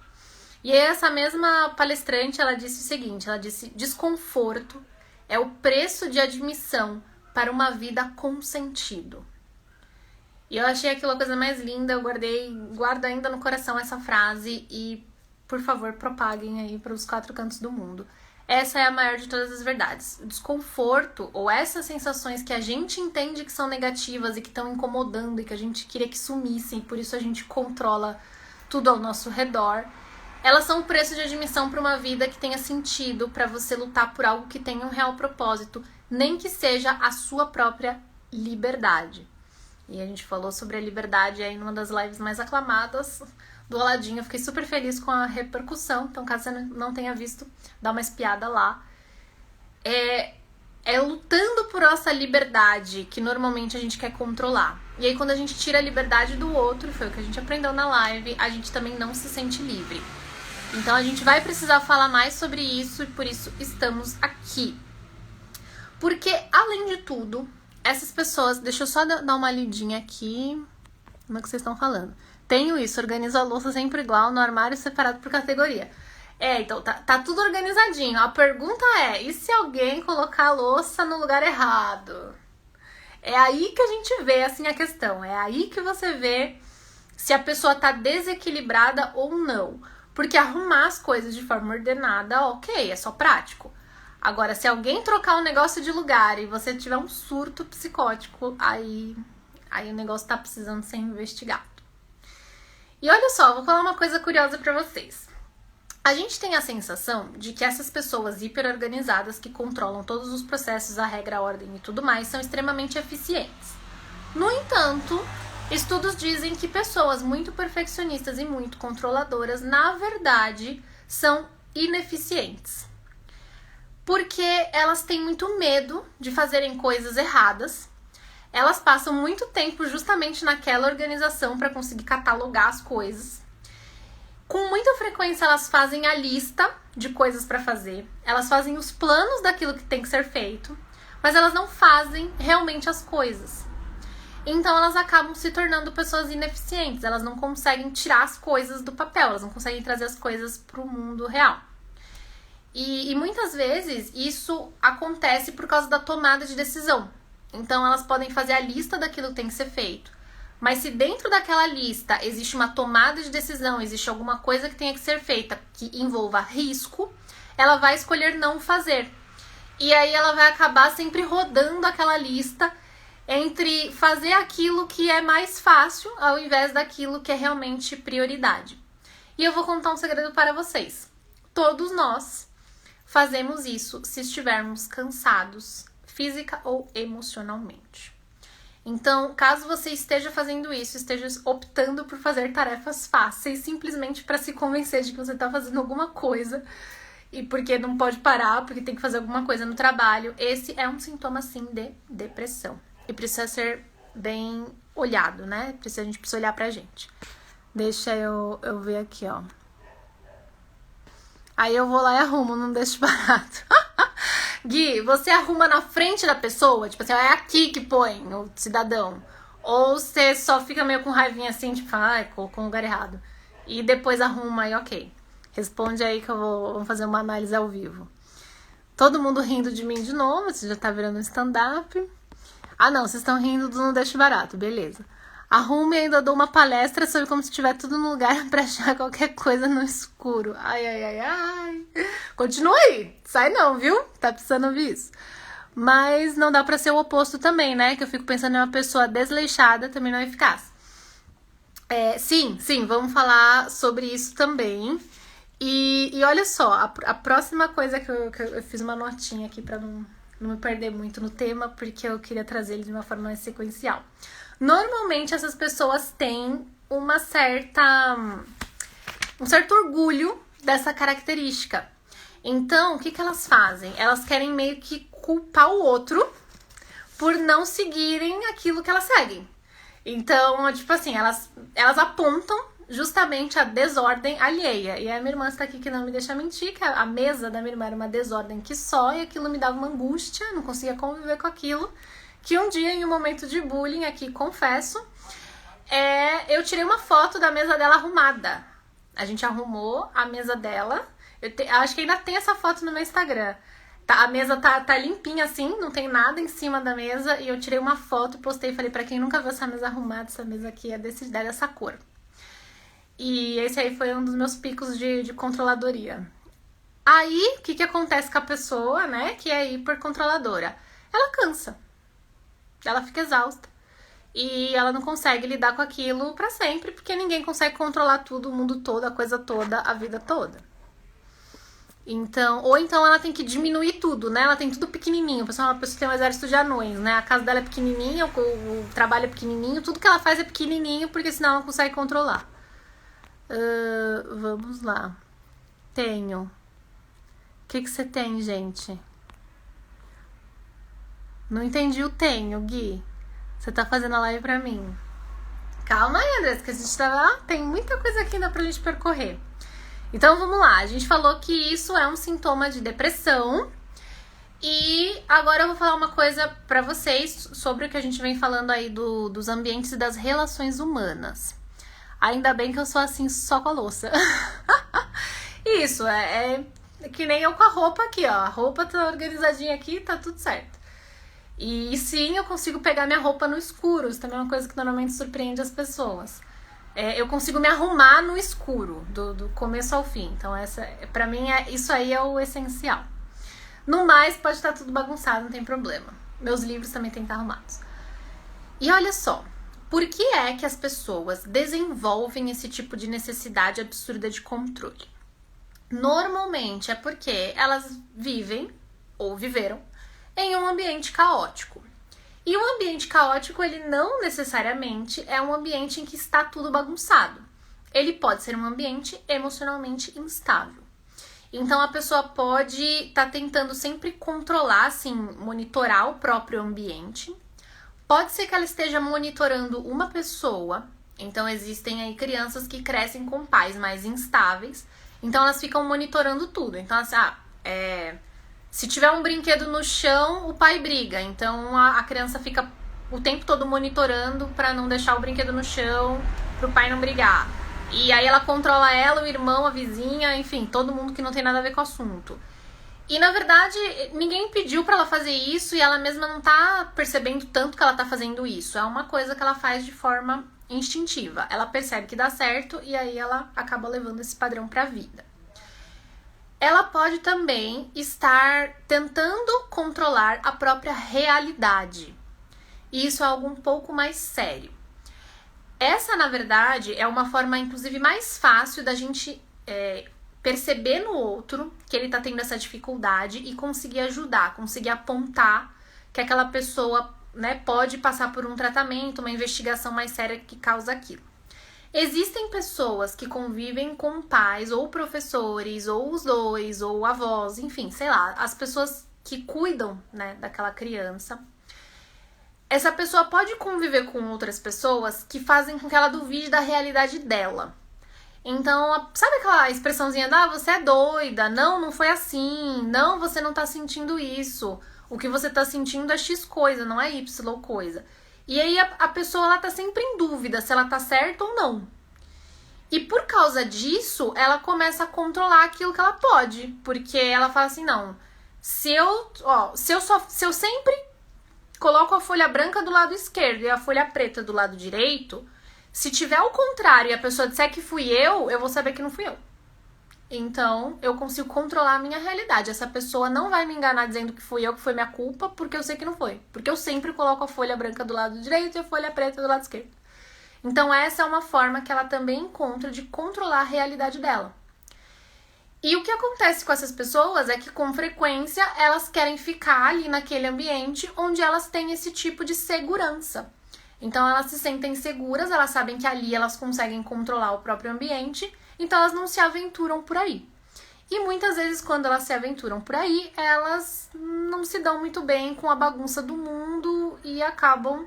E aí essa mesma palestrante, ela disse o seguinte, ela disse: desconforto é o preço de admissão para uma vida com sentido. E eu achei aquilo a coisa mais linda, eu guardo ainda no coração essa frase e, por favor, propaguem aí para os 4 cantos do mundo. Essa é a maior de todas as verdades. O desconforto, ou essas sensações que a gente entende que são negativas e que estão incomodando e que a gente queria que sumissem, por isso a gente controla tudo ao nosso redor, elas são o preço de admissão para uma vida que tenha sentido, para você lutar por algo que tenha um real propósito, nem que seja a sua própria liberdade. E a gente falou sobre a liberdade aí numa das lives mais aclamadas do Aladinho. Eu fiquei super feliz com a repercussão. Então, caso você não tenha visto, dá uma espiada lá. É lutando por essa liberdade que normalmente a gente quer controlar. E aí, quando a gente tira a liberdade do outro, foi o que a gente aprendeu na live, a gente também não se sente livre. Então, a gente vai precisar falar mais sobre isso e por isso estamos aqui. Porque, além de tudo, essas pessoas... Deixa eu só dar uma lidinha aqui no que vocês estão falando. Tenho isso, organizo a louça sempre igual, no armário separado por categoria. Então tá tudo organizadinho. A pergunta é, e se alguém colocar a louça no lugar errado? É aí que a gente vê, assim, a questão. É aí que você vê se a pessoa tá desequilibrada ou não. Porque arrumar as coisas de forma ordenada, ok, é só prático. Agora, se alguém trocar um negócio de lugar e você tiver um surto psicótico, aí o negócio tá precisando ser investigado. E olha só, vou falar uma coisa curiosa pra vocês. A gente tem a sensação de que essas pessoas hiperorganizadas que controlam todos os processos, a regra, a ordem e tudo mais, são extremamente eficientes. No entanto, estudos dizem que pessoas muito perfeccionistas e muito controladoras, na verdade, são ineficientes. Porque elas têm muito medo de fazerem coisas erradas. Elas passam muito tempo justamente naquela organização para conseguir catalogar as coisas. Com muita frequência elas fazem a lista de coisas para fazer. Elas fazem os planos daquilo que tem que ser feito. Mas elas não fazem realmente as coisas. Então elas acabam se tornando pessoas ineficientes. Elas não conseguem tirar as coisas do papel. Elas não conseguem trazer as coisas para o mundo real. E muitas vezes isso acontece por causa da tomada de decisão. Então, elas podem fazer a lista daquilo que tem que ser feito. Mas se dentro daquela lista existe uma tomada de decisão, existe alguma coisa que tenha que ser feita que envolva risco, ela vai escolher não fazer. E aí ela vai acabar sempre rodando aquela lista entre fazer aquilo que é mais fácil ao invés daquilo que é realmente prioridade. E eu vou contar um segredo para vocês. Todos nós fazemos isso se estivermos cansados, física ou emocionalmente. Então, caso você esteja fazendo isso, esteja optando por fazer tarefas fáceis, simplesmente para se convencer de que você está fazendo alguma coisa, e porque não pode parar, porque tem que fazer alguma coisa no trabalho, esse é um sintoma, sim, de depressão. E precisa ser bem olhado, né? A gente precisa olhar pra gente. Deixa eu ver aqui, ó. Aí eu vou lá e arrumo, não deixo barato. Gui, você arruma na frente da pessoa? Tipo assim, é aqui que põe o cidadão. Ou você só fica meio com raivinha assim, tipo, colocou um lugar errado. E depois arruma e ok. Responde aí que vamos fazer uma análise ao vivo. Todo mundo rindo de mim de novo, você já tá virando um stand-up. Ah não, vocês estão rindo do não deixo barato, beleza. Arrume e ainda dou uma palestra sobre como se tiver tudo no lugar pra achar qualquer coisa no escuro. Ai. Continua aí. Sai não, viu? Tá precisando ouvir isso. Mas não dá pra ser o oposto também, né? Que eu fico pensando em uma pessoa desleixada, também não é eficaz. Sim, vamos falar sobre isso também. E olha só, a próxima coisa que eu fiz uma notinha aqui pra não me perder muito no tema, porque eu queria trazer ele de uma forma mais sequencial. Normalmente essas pessoas têm um certo orgulho dessa característica. Então, o que elas fazem? Elas querem meio que culpar o outro por não seguirem aquilo que elas seguem. Então, tipo assim, elas apontam justamente a desordem alheia. E a minha irmã está aqui que não me deixa mentir, que a mesa da minha irmã era uma desordem que só, e aquilo me dava uma angústia, não conseguia conviver com aquilo. Que um dia, em um momento de bullying, aqui confesso, eu tirei uma foto da mesa dela arrumada. A gente arrumou a mesa dela. Acho que ainda tem essa foto no meu Instagram. A mesa tá limpinha assim, não tem nada em cima da mesa. E eu tirei uma foto, postei e falei, pra quem nunca viu essa mesa arrumada, essa mesa aqui é dessa cor. E esse aí foi um dos meus picos de controladoria. Aí, o que acontece com a pessoa, né, que é hipercontroladora? Ela cansa. Ela fica exausta. E ela não consegue lidar com aquilo pra sempre, porque ninguém consegue controlar tudo, o mundo todo, a coisa toda, a vida toda. Então, ou então ela tem que diminuir tudo, né? Ela tem tudo pequenininho. A pessoa tem um exército de anões, né? A casa dela é pequenininha, o trabalho é pequenininho, tudo que ela faz é pequenininho, porque senão ela não consegue controlar. Vamos lá. Tenho. O que você tem, gente? Não entendi o tenho, Gui. Você tá fazendo a live pra mim. Calma aí, Andressa, que a gente tá... tem muita coisa aqui ainda pra gente percorrer. Então, vamos lá. A gente falou que isso é um sintoma de depressão. E agora eu vou falar uma coisa pra vocês sobre o que a gente vem falando aí dos ambientes e das relações humanas. Ainda bem que eu sou assim só com a louça. Isso, é que nem eu com a roupa aqui, ó. A roupa tá organizadinha aqui, tá tudo certo. E sim, eu consigo pegar minha roupa no escuro. Isso também é uma coisa que normalmente surpreende as pessoas. Eu consigo me arrumar no escuro, do começo ao fim. Então, pra mim, isso aí é o essencial. No mais, pode estar tudo bagunçado, não tem problema. Meus livros também têm que estar arrumados. E olha só, por que é que as pessoas desenvolvem esse tipo de necessidade absurda de controle? Normalmente é porque elas vivem, ou viveram, em um ambiente caótico. E o ambiente caótico, ele não necessariamente é um ambiente em que está tudo bagunçado. Ele pode ser um ambiente emocionalmente instável. Então, a pessoa pode estar tentando sempre controlar, assim, monitorar o próprio ambiente. Pode ser que ela esteja monitorando uma pessoa. Então, existem aí crianças que crescem com pais mais instáveis. Então, elas ficam monitorando tudo. Então, assim, se tiver um brinquedo no chão, o pai briga. Então, a criança fica o tempo todo monitorando para não deixar o brinquedo no chão, pro pai não brigar. E aí ela controla ela, o irmão, a vizinha, enfim, todo mundo que não tem nada a ver com o assunto. E, na verdade, ninguém pediu pra ela fazer isso e ela mesma não tá percebendo tanto que ela tá fazendo isso. É uma coisa que ela faz de forma instintiva. Ela percebe que dá certo e aí ela acaba levando esse padrão pra vida. Ela pode também estar tentando controlar a própria realidade. E isso é algo um pouco mais sério. Essa, na verdade, é uma forma, inclusive, mais fácil da gente perceber no outro que ele tá tendo essa dificuldade e conseguir ajudar, conseguir apontar que aquela pessoa, né, pode passar por um tratamento, uma investigação mais séria que causa aquilo. Existem pessoas que convivem com pais ou professores, ou os dois, ou avós, enfim, sei lá, as pessoas que cuidam, né, daquela criança. Essa pessoa pode conviver com outras pessoas que fazem com que ela duvide da realidade dela. Então, sabe aquela expressãozinha você é doida, não foi assim, não, você não tá sentindo isso, o que você tá sentindo é X coisa, não é Y coisa. E aí a pessoa ela tá sempre em dúvida se ela tá certa ou não. E por causa disso, ela começa a controlar aquilo que ela pode, porque ela fala assim, não, se eu sempre coloco a folha branca do lado esquerdo e a folha preta do lado direito, se tiver o contrário e a pessoa disser que fui eu vou saber que não fui eu. Então, eu consigo controlar a minha realidade. Essa pessoa não vai me enganar dizendo que fui eu, que foi minha culpa, porque eu sei que não foi. Porque eu sempre coloco a folha branca do lado direito e a folha preta do lado esquerdo. Então, essa é uma forma que ela também encontra de controlar a realidade dela. E o que acontece com essas pessoas é que, com frequência, elas querem ficar ali naquele ambiente onde elas têm esse tipo de segurança. Então, elas se sentem seguras, elas sabem que ali elas conseguem controlar o próprio ambiente, então elas não se aventuram por aí. E muitas vezes, quando elas se aventuram por aí, elas não se dão muito bem com a bagunça do mundo e acabam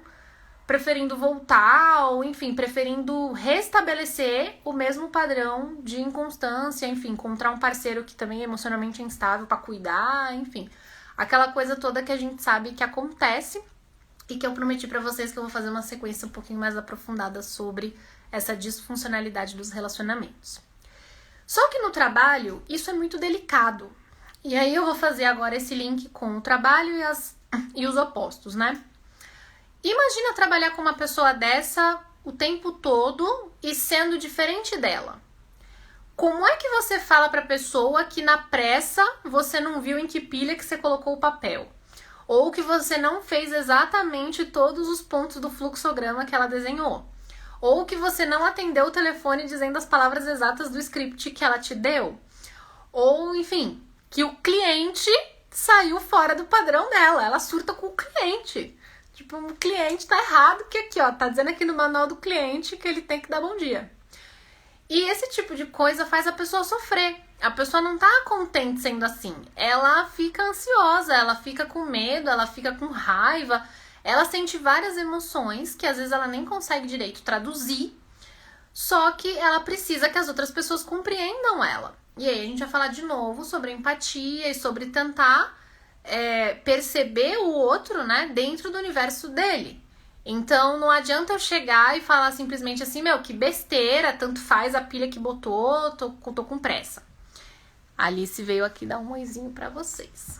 preferindo voltar ou, enfim, preferindo restabelecer o mesmo padrão de inconstância, enfim, encontrar um parceiro que também é emocionalmente instável para cuidar, enfim. Aquela coisa toda que a gente sabe que acontece e que eu prometi para vocês que eu vou fazer uma sequência um pouquinho mais aprofundada sobre essa disfuncionalidade dos relacionamentos. Só que no trabalho, isso é muito delicado. E aí eu vou fazer agora esse link com o trabalho e os opostos, né? Imagina trabalhar com uma pessoa dessa o tempo todo e sendo diferente dela. Como é que você fala pra pessoa que na pressa você não viu em que pilha que você colocou o papel? Ou que você não fez exatamente todos os pontos do fluxograma que ela desenhou? Ou que você não atendeu o telefone dizendo as palavras exatas do script que ela te deu? Ou, enfim, que o cliente saiu fora do padrão dela. Ela surta com o cliente. Tipo, o cliente tá errado, que aqui, ó, tá dizendo aqui no manual do cliente que ele tem que dar bom dia. E esse tipo de coisa faz a pessoa sofrer. A pessoa não tá contente sendo assim. Ela fica ansiosa, ela fica com medo, ela fica com raiva. Ela sente várias emoções que às vezes ela nem consegue direito traduzir. Só que ela precisa que as outras pessoas compreendam ela. E aí a gente vai falar de novo sobre empatia e sobre tentar perceber o outro, né, dentro do universo dele. Então não adianta eu chegar e falar simplesmente assim, meu, que besteira, tanto faz a pilha que botou, tô com pressa. Alice veio aqui dar um oizinho pra vocês.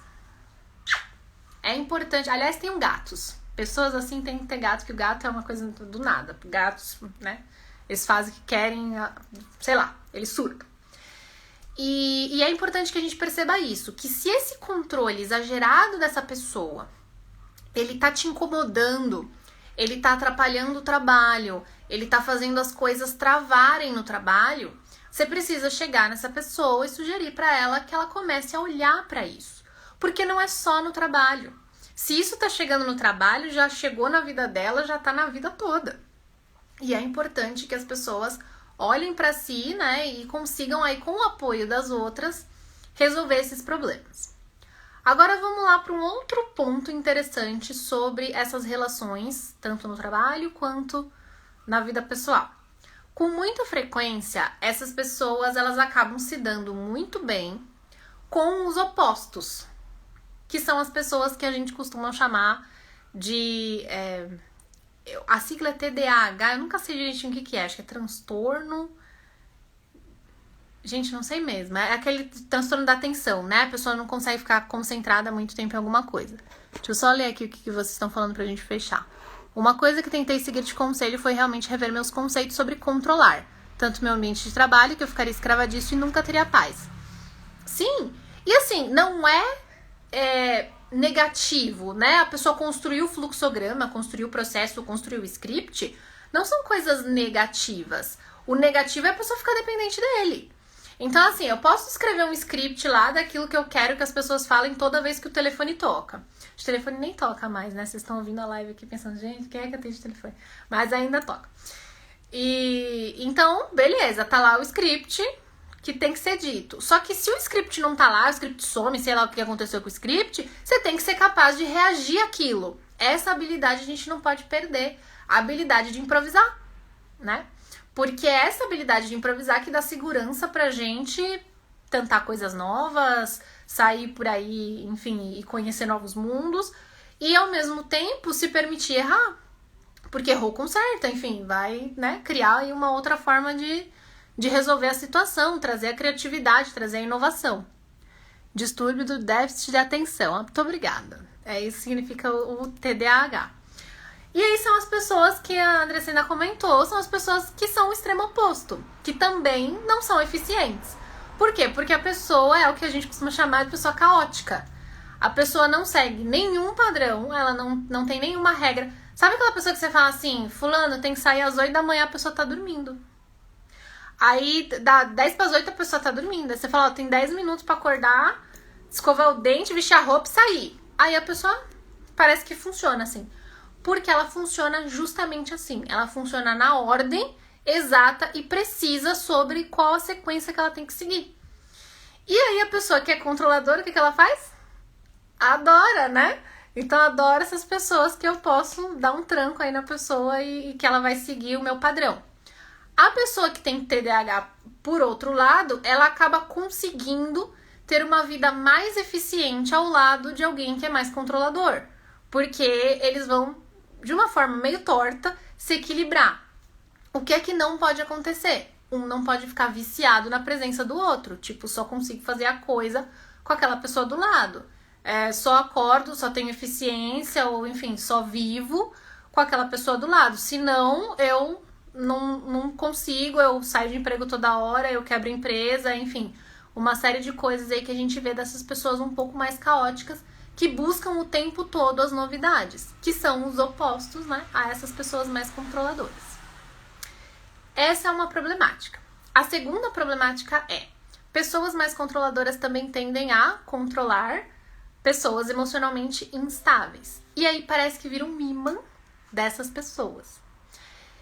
É importante, aliás, tenham gatos. Pessoas assim têm que ter gato, que o gato é uma coisa do nada. Gatos, né, eles fazem o que querem, sei lá, eles surtam. E é importante que a gente perceba isso, que se esse controle exagerado dessa pessoa, ele tá te incomodando, ele tá atrapalhando o trabalho, ele tá fazendo as coisas travarem no trabalho, você precisa chegar nessa pessoa e sugerir para ela que ela comece a olhar para isso. Porque não é só no trabalho. Se isso tá chegando no trabalho, já chegou na vida dela, já tá na vida toda. E é importante que as pessoas olhem para si, né, e consigam aí, com o apoio das outras, resolver esses problemas. Agora vamos lá para um outro ponto interessante sobre essas relações, tanto no trabalho quanto na vida pessoal. Com muita frequência, essas pessoas elas acabam se dando muito bem com os opostos, que são as pessoas que a gente costuma chamar de... a sigla é TDAH, eu nunca sei direitinho o que é, acho que é transtorno... Gente, não sei mesmo, é aquele transtorno da atenção, né? A pessoa não consegue ficar concentrada muito tempo em alguma coisa. Deixa eu só ler aqui o que vocês estão falando pra gente fechar. Uma coisa que tentei seguir de conselho foi realmente rever meus conceitos sobre controlar, tanto meu ambiente de trabalho, que eu ficaria escrava disso e nunca teria paz. Sim, e assim, não é negativo, né? A pessoa construiu o fluxograma, construiu o processo, construiu o script, não são coisas negativas. O negativo é a pessoa ficar dependente dele. Então, assim, eu posso escrever um script lá daquilo que eu quero que as pessoas falem toda vez que o telefone toca. O telefone nem toca mais, né? Vocês estão ouvindo a live aqui pensando, gente, quem é que atende o telefone? Mas ainda toca. E então, beleza, tá lá o script que tem que ser dito. Só que se o script não tá lá, o script some, sei lá o que aconteceu com o script, você tem que ser capaz de reagir àquilo. Essa habilidade a gente não pode perder. A habilidade de improvisar, né? Porque é essa habilidade de improvisar que dá segurança pra gente tentar coisas novas, sair por aí, enfim, e conhecer novos mundos. E ao mesmo tempo se permitir errar. Porque errou conserta, enfim, vai, né, criar aí uma outra forma de resolver a situação, trazer a criatividade, trazer a inovação. Distúrbio do déficit de atenção. Muito obrigada. Isso significa o TDAH. E aí são as pessoas que a Andressina comentou, são as pessoas que são o extremo oposto, que também não são eficientes. Por quê? Porque a pessoa é o que a gente costuma chamar de pessoa caótica. A pessoa não segue nenhum padrão, ela não tem nenhuma regra. Sabe aquela pessoa que você fala assim, fulano, tem que sair às 8 da manhã, a pessoa tá dormindo. Aí dá 10 para as 8, a pessoa tá dormindo. Aí você fala, ó, tem 10 minutos para acordar, escovar o dente, vestir a roupa e sair. Aí a pessoa parece que funciona assim. Porque ela funciona justamente assim. Ela funciona na ordem exata e precisa sobre qual a sequência que ela tem que seguir. E aí a pessoa que é controladora, o que ela faz? Adora, né? Então adoro essas pessoas que eu posso dar um tranco aí na pessoa e que ela vai seguir o meu padrão. A pessoa que tem TDAH, por outro lado, ela acaba conseguindo ter uma vida mais eficiente ao lado de alguém que é mais controlador. Porque eles vão, de uma forma meio torta, se equilibrar. O que é que não pode acontecer? um não pode ficar viciado na presença do outro. Tipo, só consigo fazer a coisa com aquela pessoa do lado. Só acordo, só tenho eficiência, ou enfim, só vivo com aquela pessoa do lado. Senão, eu não consigo, eu saio de emprego toda hora, eu quebro a empresa, enfim. Uma série de coisas aí que a gente vê dessas pessoas um pouco mais caóticas, que buscam o tempo todo as novidades, que são os opostos, né, a essas pessoas mais controladoras. Essa é uma problemática. A segunda problemática é: pessoas mais controladoras também tendem a controlar pessoas emocionalmente instáveis. E aí parece que vira um imã dessas pessoas.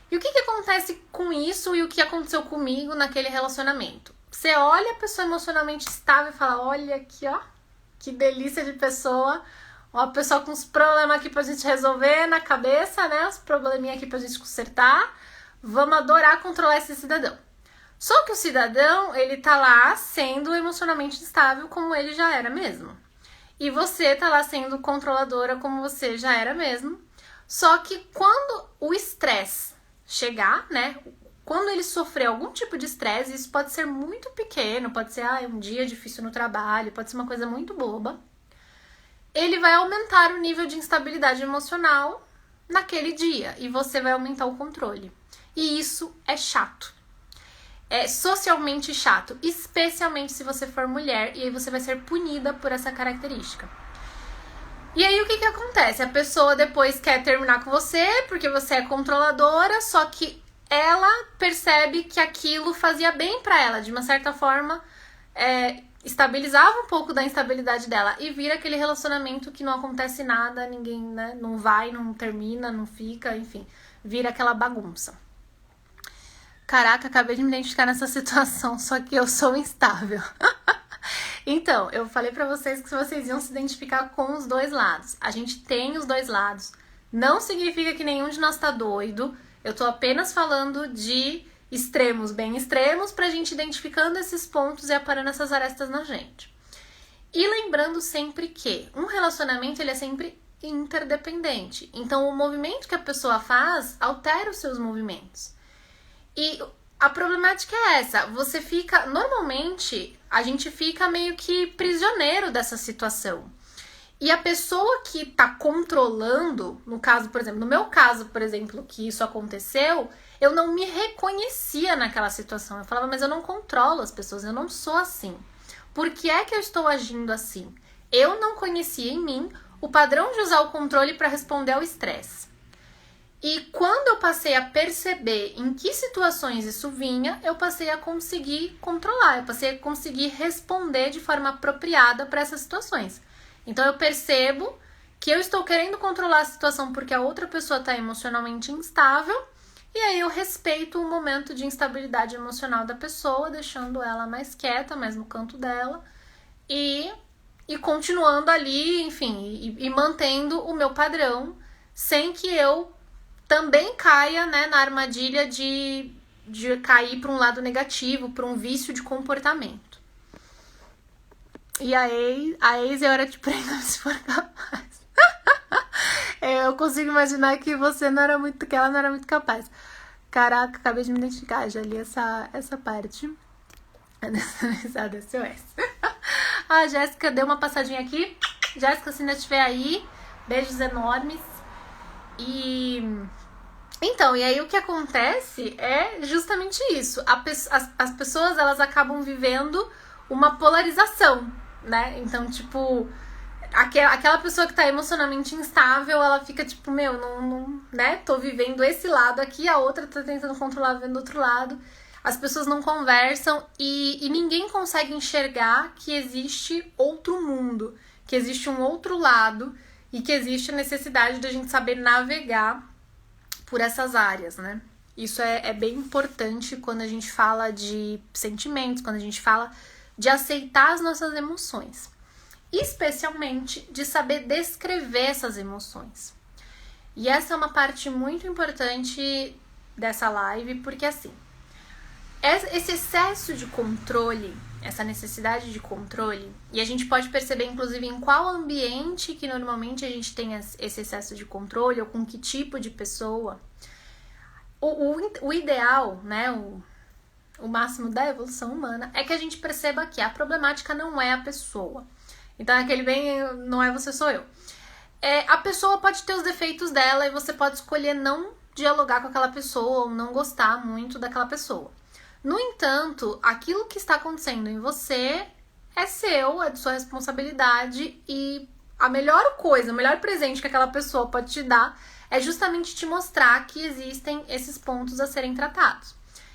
E o que acontece com isso e o que aconteceu comigo naquele relacionamento? Você olha a pessoa emocionalmente estável e fala: olha aqui, ó, que delícia de pessoa. Uma pessoa com os problemas aqui pra gente resolver na cabeça, né? Os probleminhas aqui pra gente consertar. Vamos adorar controlar esse cidadão. Só que o cidadão, ele tá lá sendo emocionalmente instável como ele já era mesmo. E você tá lá sendo controladora como você já era mesmo. Só que quando o estresse chegar, né? Quando ele sofrer algum tipo de estresse, isso pode ser muito pequeno, pode ser um dia difícil no trabalho, pode ser uma coisa muito boba. Ele vai aumentar o nível de instabilidade emocional naquele dia e você vai aumentar o controle. E isso é chato. É socialmente chato, especialmente se você for mulher, e aí você vai ser punida por essa característica. E aí o que acontece? A pessoa depois quer terminar com você porque você é controladora, só que ela percebe que aquilo fazia bem pra ela, de uma certa forma, estabilizava um pouco da instabilidade dela e vira aquele relacionamento que não acontece nada, ninguém, né, não vai, não termina, não fica, enfim, vira aquela bagunça. Caraca, acabei de me identificar nessa situação, só que eu sou instável. Então, eu falei pra vocês que vocês iam se identificar com os dois lados. A gente tem os dois lados. Não significa que nenhum de nós tá doido. Eu tô apenas falando de extremos, bem extremos, pra gente identificando esses pontos e aparando essas arestas na gente. E lembrando sempre que um relacionamento, ele é sempre interdependente. Então, o movimento que a pessoa faz altera os seus movimentos. E a problemática é essa, você fica, normalmente, a gente fica meio que prisioneiro dessa situação. E a pessoa que tá controlando, no caso, por exemplo, no meu caso, por exemplo, que isso aconteceu, eu não me reconhecia naquela situação. Eu falava, mas eu não controlo as pessoas, eu não sou assim. Por que é que eu estou agindo assim? Eu não conhecia em mim o padrão de usar o controle para responder ao estresse. E quando eu passei a perceber em que situações isso vinha, eu passei a conseguir controlar, eu passei a conseguir responder de forma apropriada para essas situações. Então eu percebo que eu estou querendo controlar a situação porque a outra pessoa está emocionalmente instável, e aí eu respeito o momento de instabilidade emocional da pessoa, deixando ela mais quieta, mais no canto dela, e continuando ali, enfim, e mantendo o meu padrão, sem que eu também caia, né, na armadilha de cair para um lado negativo, para um vício de comportamento. E a ex é hora de prender se for capaz. Eu consigo imaginar que ela não era muito capaz. Caraca, acabei de me identificar, já li essa parte. Dessa SOS. A Jéssica deu uma passadinha aqui. Jéssica, se ainda estiver aí, beijos enormes. Então, e aí o que acontece é justamente isso. As pessoas, elas acabam vivendo uma polarização, né? Então, tipo, aquela pessoa que tá emocionalmente instável, ela fica tipo, não, né? Tô vivendo esse lado aqui, a outra tá tentando controlar, vivendo do outro lado. As pessoas não conversam e ninguém consegue enxergar que existe outro mundo, que existe um outro lado e que existe a necessidade de a gente saber navegar por essas áreas, né? Isso é bem importante quando a gente fala de sentimentos, quando a gente fala de aceitar as nossas emoções. Especialmente de saber descrever essas emoções. E essa é uma parte muito importante dessa live, porque assim, esse excesso de controle, essa necessidade de controle, e a gente pode perceber inclusive em qual ambiente que normalmente a gente tem esse excesso de controle, ou com que tipo de pessoa. O ideal, né, o máximo da evolução humana, é que a gente perceba que a problemática não é a pessoa. Então, aquele bem, não é você, sou eu. A pessoa pode ter os defeitos dela e você pode escolher não dialogar com aquela pessoa ou não gostar muito daquela pessoa. No entanto, aquilo que está acontecendo em você é seu, é de sua responsabilidade e a melhor coisa, o melhor presente que aquela pessoa pode te dar é justamente te mostrar que existem esses pontos a serem tratados.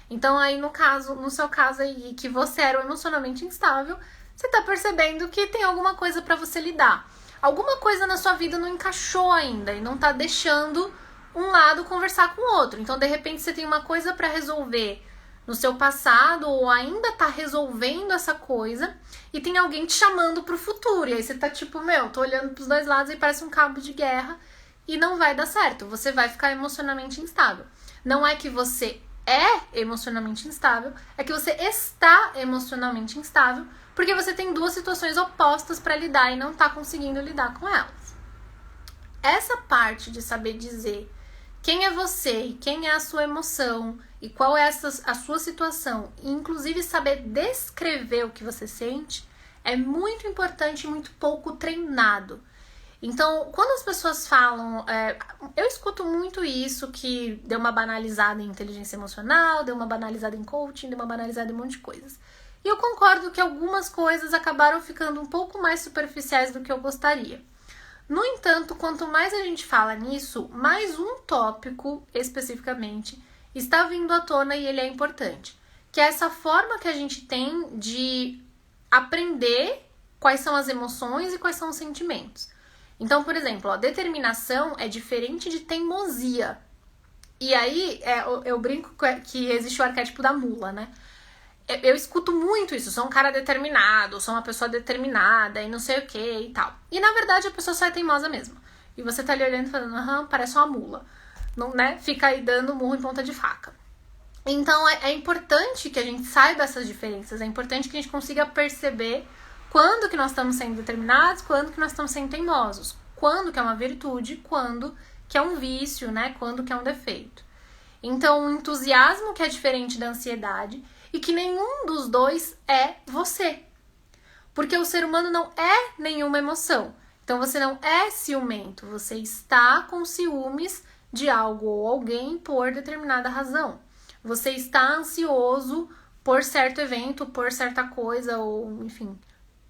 Então aí no seu caso aí, que você era emocionalmente instável, você tá percebendo que tem alguma coisa pra você lidar. Alguma coisa na sua vida não encaixou ainda e não tá deixando um lado conversar com o outro. Então de repente você tem uma coisa pra resolver no seu passado ou ainda tá resolvendo essa coisa e tem alguém te chamando pro futuro. E aí você tá tipo, tô olhando pros dois lados e parece um cabo de guerra e não vai dar certo. Você vai ficar emocionalmente instável. Não é que você é emocionalmente instável, é que você está emocionalmente instável porque você tem duas situações opostas para lidar e não tá conseguindo lidar com elas. Essa parte de saber dizer quem é você e quem é a sua emoção e qual é a sua situação, e inclusive saber descrever o que você sente, é muito importante e muito pouco treinado. Então, quando as pessoas falam, eu escuto muito isso, que deu uma banalizada em inteligência emocional, deu uma banalizada em coaching, deu uma banalizada em um monte de coisas. E eu concordo que algumas coisas acabaram ficando um pouco mais superficiais do que eu gostaria. No entanto, quanto mais a gente fala nisso, mais um tópico especificamente está vindo à tona e ele é importante. Que é essa forma que a gente tem de aprender quais são as emoções e quais são os sentimentos. Então, por exemplo, determinação é diferente de teimosia. E aí, eu brinco que existe o arquétipo da mula, né? Eu escuto muito isso, sou um cara determinado, sou uma pessoa determinada e não sei o que e tal. E na verdade a pessoa só é teimosa mesmo. E você tá ali olhando e falando, parece uma mula. Não, né? Fica aí dando murro em ponta de faca. Então é importante que a gente saiba essas diferenças, é importante que a gente consiga perceber quando que nós estamos sendo determinados, quando que nós estamos sendo teimosos, quando que é uma virtude, quando que é um vício, né? Quando que é um defeito. Então o entusiasmo que é diferente da ansiedade e que nenhum dos dois é você. Porque o ser humano não é nenhuma emoção. Então você não é ciumento, você está com ciúmes de algo ou alguém por determinada razão. Você está ansioso por certo evento, por certa coisa ou, enfim,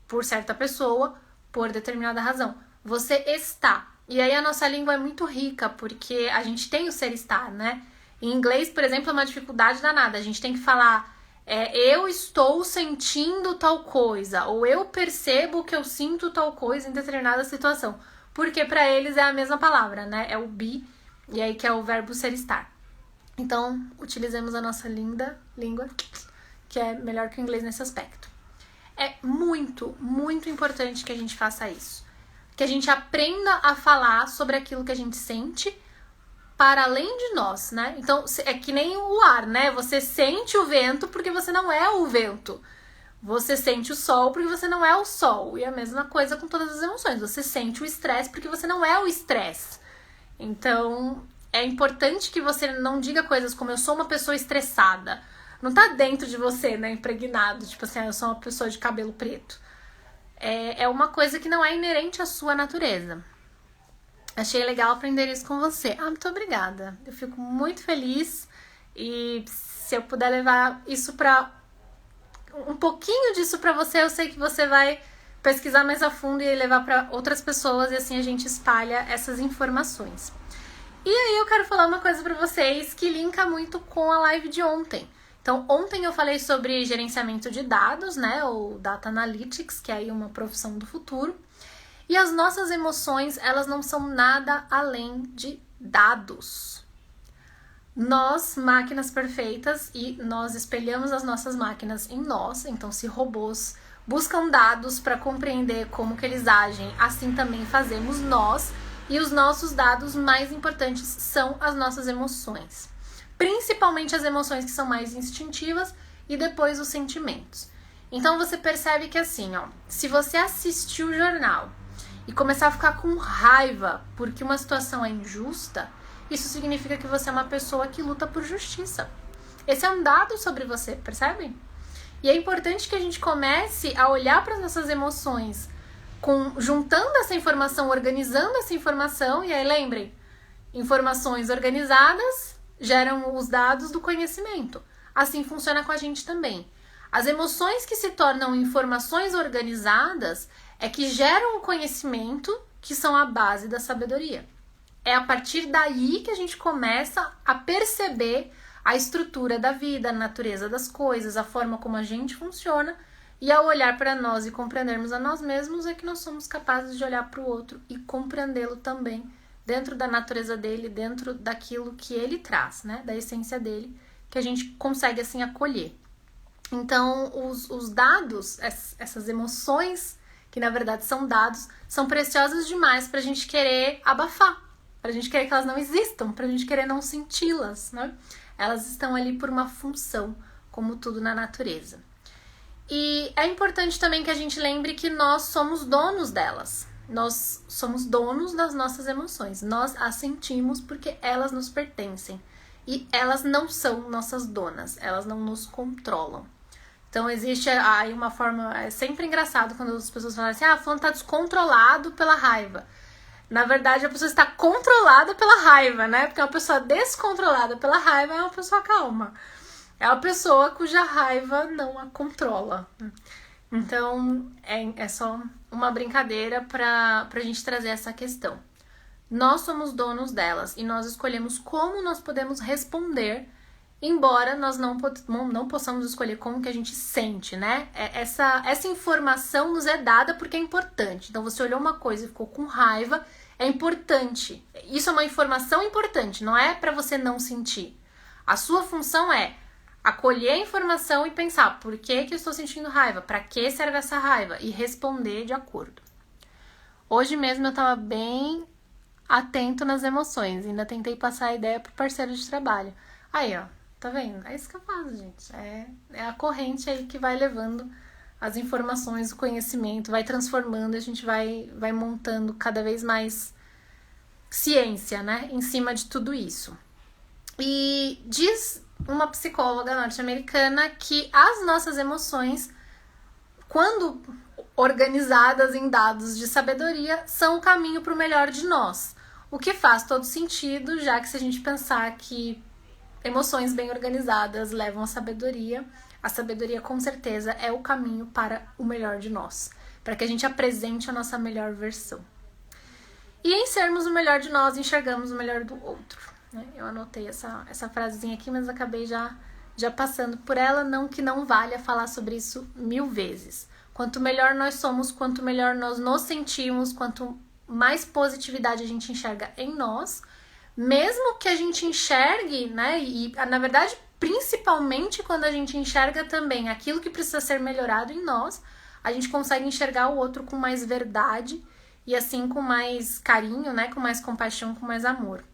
por certa pessoa, por determinada razão. Você está. E aí a nossa língua é muito rica, porque a gente tem o ser estar, né? Em inglês, por exemplo, é uma dificuldade danada. A gente tem que falar, eu estou sentindo tal coisa, ou eu percebo que eu sinto tal coisa em determinada situação. Porque para eles é a mesma palavra, né? É o be, e aí que é o verbo ser estar. Então, utilizemos a nossa linda língua, que é melhor que o inglês nesse aspecto. É muito, muito importante que a gente faça isso. Que a gente aprenda a falar sobre aquilo que a gente sente para além de nós, né? Então, é que nem o ar, né? Você sente o vento porque você não é o vento. Você sente o sol porque você não é o sol. E a mesma coisa com todas as emoções. Você sente o estresse porque você não é o estresse. Então, é importante que você não diga coisas como eu sou uma pessoa estressada. Não tá dentro de você, né? Impregnado. Tipo assim, eu sou uma pessoa de cabelo preto. É uma coisa que não é inerente à sua natureza. Achei legal aprender isso com você. Muito obrigada. Eu fico muito feliz. E se eu puder levar isso pra... um pouquinho disso pra você, eu sei que você vai pesquisar mais a fundo e levar pra outras pessoas. E assim a gente espalha essas informações. E aí eu quero falar uma coisa pra vocês que linka muito com a live de ontem. Então, ontem eu falei sobre gerenciamento de dados, né? Ou Data Analytics, que é aí uma profissão do futuro. E as nossas emoções, elas não são nada além de dados. Nós, máquinas perfeitas, e nós espelhamos as nossas máquinas em nós. Então, se robôs buscam dados para compreender como que eles agem, assim também fazemos nós. E os nossos dados mais importantes são as nossas emoções. Principalmente as emoções que são mais instintivas e depois os sentimentos. Então você percebe que assim, se você assistir o jornal e começar a ficar com raiva porque uma situação é injusta, isso significa que você é uma pessoa que luta por justiça. Esse é um dado sobre você, percebe? E é importante que a gente comece a olhar para as nossas emoções, juntando essa informação, organizando essa informação, e aí lembrem, informações organizadas geram os dados do conhecimento. Assim funciona com a gente também. As emoções que se tornam informações organizadas é que geram o conhecimento, que são a base da sabedoria. É a partir daí que a gente começa a perceber a estrutura da vida, a natureza das coisas, a forma como a gente funciona, e ao olhar para nós e compreendermos a nós mesmos é que nós somos capazes de olhar para o outro e compreendê-lo também dentro da natureza dele, dentro daquilo que ele traz, né, da essência dele, que a gente consegue assim acolher. Então, os dados, essas emoções, que na verdade são dados, são preciosas demais para a gente querer abafar, para a gente querer que elas não existam, para a gente querer não senti-las, né? Elas estão ali por uma função, como tudo na natureza. E é importante também que a gente lembre que nós somos donos delas. Nós somos donos das nossas emoções. Nós as sentimos porque elas nos pertencem. E elas não são nossas donas, elas não nos controlam. Então existe aí uma forma, é sempre engraçado quando as pessoas falam assim, fulano está descontrolado pela raiva. Na verdade, a pessoa está controlada pela raiva, né? Porque uma pessoa descontrolada pela raiva é uma pessoa calma. É uma pessoa cuja raiva não a controla. Então, é só uma brincadeira para a gente trazer essa questão. Nós somos donos delas e nós escolhemos como nós podemos responder, embora nós não possamos escolher como que a gente sente, né? Essa informação nos é dada porque é importante. Então, você olhou uma coisa e ficou com raiva, é importante. Isso é uma informação importante, não é para você não sentir. A sua função é acolher a informação e pensar, por que eu estou sentindo raiva? Para que serve essa raiva? E responder de acordo. Hoje mesmo eu estava bem atento nas emoções, ainda tentei passar a ideia pro parceiro de trabalho. Aí, ó, tá vendo? É isso que eu faço, gente. É a corrente aí que vai levando as informações, o conhecimento, vai transformando, a gente vai montando cada vez mais ciência, né, em cima de tudo isso. E diz uma psicóloga norte-americana que as nossas emoções, quando organizadas em dados de sabedoria, são o caminho para o melhor de nós. O que faz todo sentido, já que se a gente pensar que emoções bem organizadas levam à sabedoria, a sabedoria com certeza é o caminho para o melhor de nós, para que a gente apresente a nossa melhor versão. E em sermos o melhor de nós, enxergamos o melhor do outro. Eu anotei essa frasezinha aqui, mas acabei já passando por ela, não que não valha falar sobre isso 1000 vezes. Quanto melhor nós somos, quanto melhor nós nos sentimos, quanto mais positividade a gente enxerga em nós, mesmo que a gente enxergue, né, e na verdade, principalmente quando a gente enxerga também aquilo que precisa ser melhorado em nós, a gente consegue enxergar o outro com mais verdade e assim com mais carinho, né, com mais compaixão, com mais amor.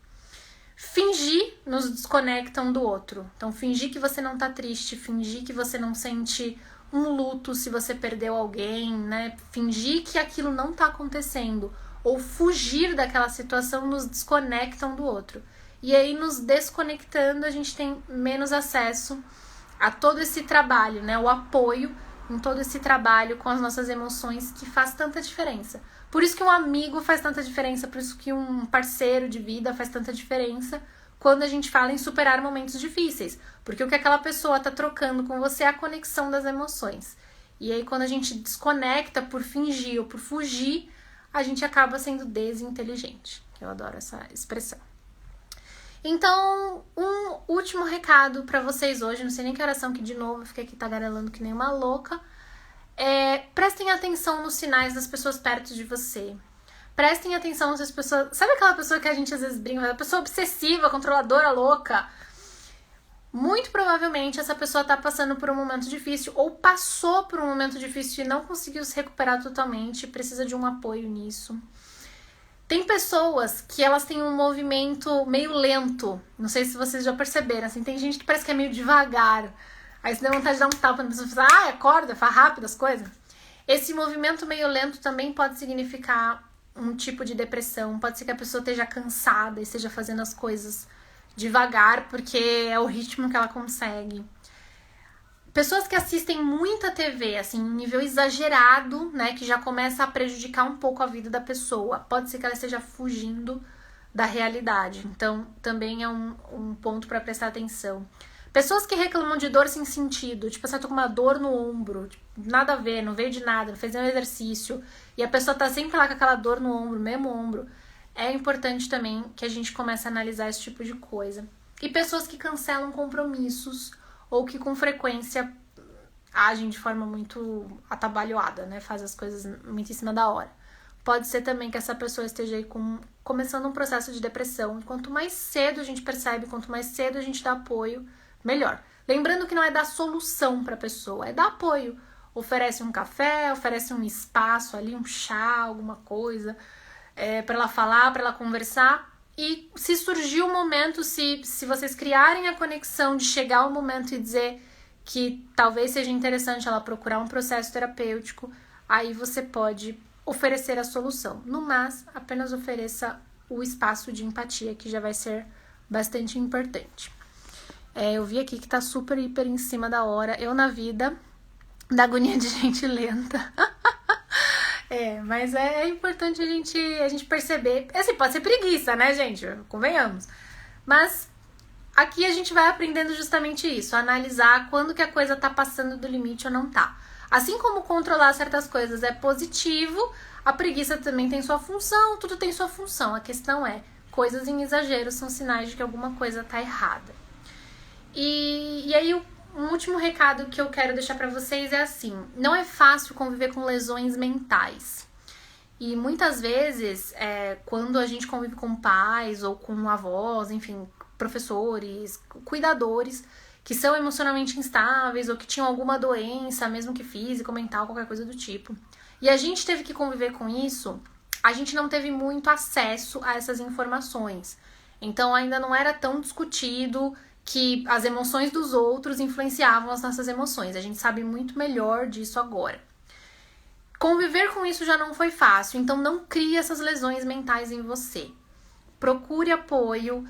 Fingir nos desconecta um do outro. Então, fingir que você não tá triste, fingir que você não sente um luto se você perdeu alguém, né? Fingir que aquilo não tá acontecendo ou fugir daquela situação nos desconecta um do outro. E aí, nos desconectando, a gente tem menos acesso a todo esse trabalho, né? O apoio em todo esse trabalho com as nossas emoções que faz tanta diferença. Por isso que um amigo faz tanta diferença, por isso que um parceiro de vida faz tanta diferença quando a gente fala em superar momentos difíceis. Porque o que aquela pessoa tá trocando com você é a conexão das emoções. E aí quando a gente desconecta por fingir ou por fugir, a gente acaba sendo desinteligente. Eu adoro essa expressão. Então, um último recado pra vocês hoje, não sei nem que oração que de novo eu fiquei aqui tagarelando que nem uma louca. Prestem atenção nos sinais das pessoas perto de você. Prestem atenção nas pessoas... Sabe aquela pessoa que a gente às vezes brinca? A pessoa obsessiva, controladora, louca. Muito provavelmente essa pessoa tá passando por um momento difícil ou passou por um momento difícil e não conseguiu se recuperar totalmente. Precisa de um apoio nisso. Tem pessoas que elas têm um movimento meio lento. Não sei se vocês já perceberam. Assim, tem gente que parece que é meio devagar. Aí você dá vontade de dar um tapa na pessoa e falar, acorda, faz rápido as coisas. Esse movimento meio lento também pode significar um tipo de depressão. Pode ser que a pessoa esteja cansada e esteja fazendo as coisas devagar, porque é o ritmo que ela consegue. Pessoas que assistem muita TV, assim, em nível exagerado, né, que já começa a prejudicar um pouco a vida da pessoa. Pode ser que ela esteja fugindo da realidade. Então, também é um ponto para prestar atenção. Pessoas que reclamam de dor sem sentido, tipo, você tá com uma dor no ombro, tipo, nada a ver, não veio de nada, não fez nenhum exercício, e a pessoa tá sempre lá com aquela dor no ombro, mesmo ombro. É importante também que a gente comece a analisar esse tipo de coisa. E pessoas que cancelam compromissos ou que com frequência agem de forma muito atabalhoada, né? Faz as coisas muito em cima da hora. Pode ser também que essa pessoa esteja aí começando um processo de depressão. Quanto mais cedo a gente percebe, quanto mais cedo a gente dá apoio, melhor. Lembrando que não é dar solução para a pessoa, é dar apoio. Oferece um café, oferece um espaço ali, um chá, alguma coisa, para ela falar, para ela conversar. E se surgir o momento, se vocês criarem a conexão de chegar ao momento e dizer que talvez seja interessante ela procurar um processo terapêutico, aí você pode oferecer a solução. No mais, apenas ofereça o espaço de empatia, que já vai ser bastante importante. Eu vi aqui que tá super, hiper em cima da hora. Eu na vida, da agonia de gente lenta. Mas é importante a gente perceber. Assim, pode ser preguiça, né, gente? Convenhamos. Mas aqui a gente vai aprendendo justamente isso. Analisar quando que a coisa tá passando do limite ou não tá. Assim como controlar certas coisas é positivo, a preguiça também tem sua função, tudo tem sua função. A questão é, coisas em exagero são sinais de que alguma coisa tá errada. E aí, um último recado que eu quero deixar pra vocês é assim, não é fácil conviver com lesões mentais. E muitas vezes, quando a gente convive com pais ou com avós, enfim, professores, cuidadores, que são emocionalmente instáveis ou que tinham alguma doença, mesmo que física ou mental, qualquer coisa do tipo, e a gente teve que conviver com isso, a gente não teve muito acesso a essas informações. Então ainda não era tão discutido que as emoções dos outros influenciavam as nossas emoções. A gente sabe muito melhor disso agora. Conviver com isso já não foi fácil, então não crie essas lesões mentais em você. Procure apoio.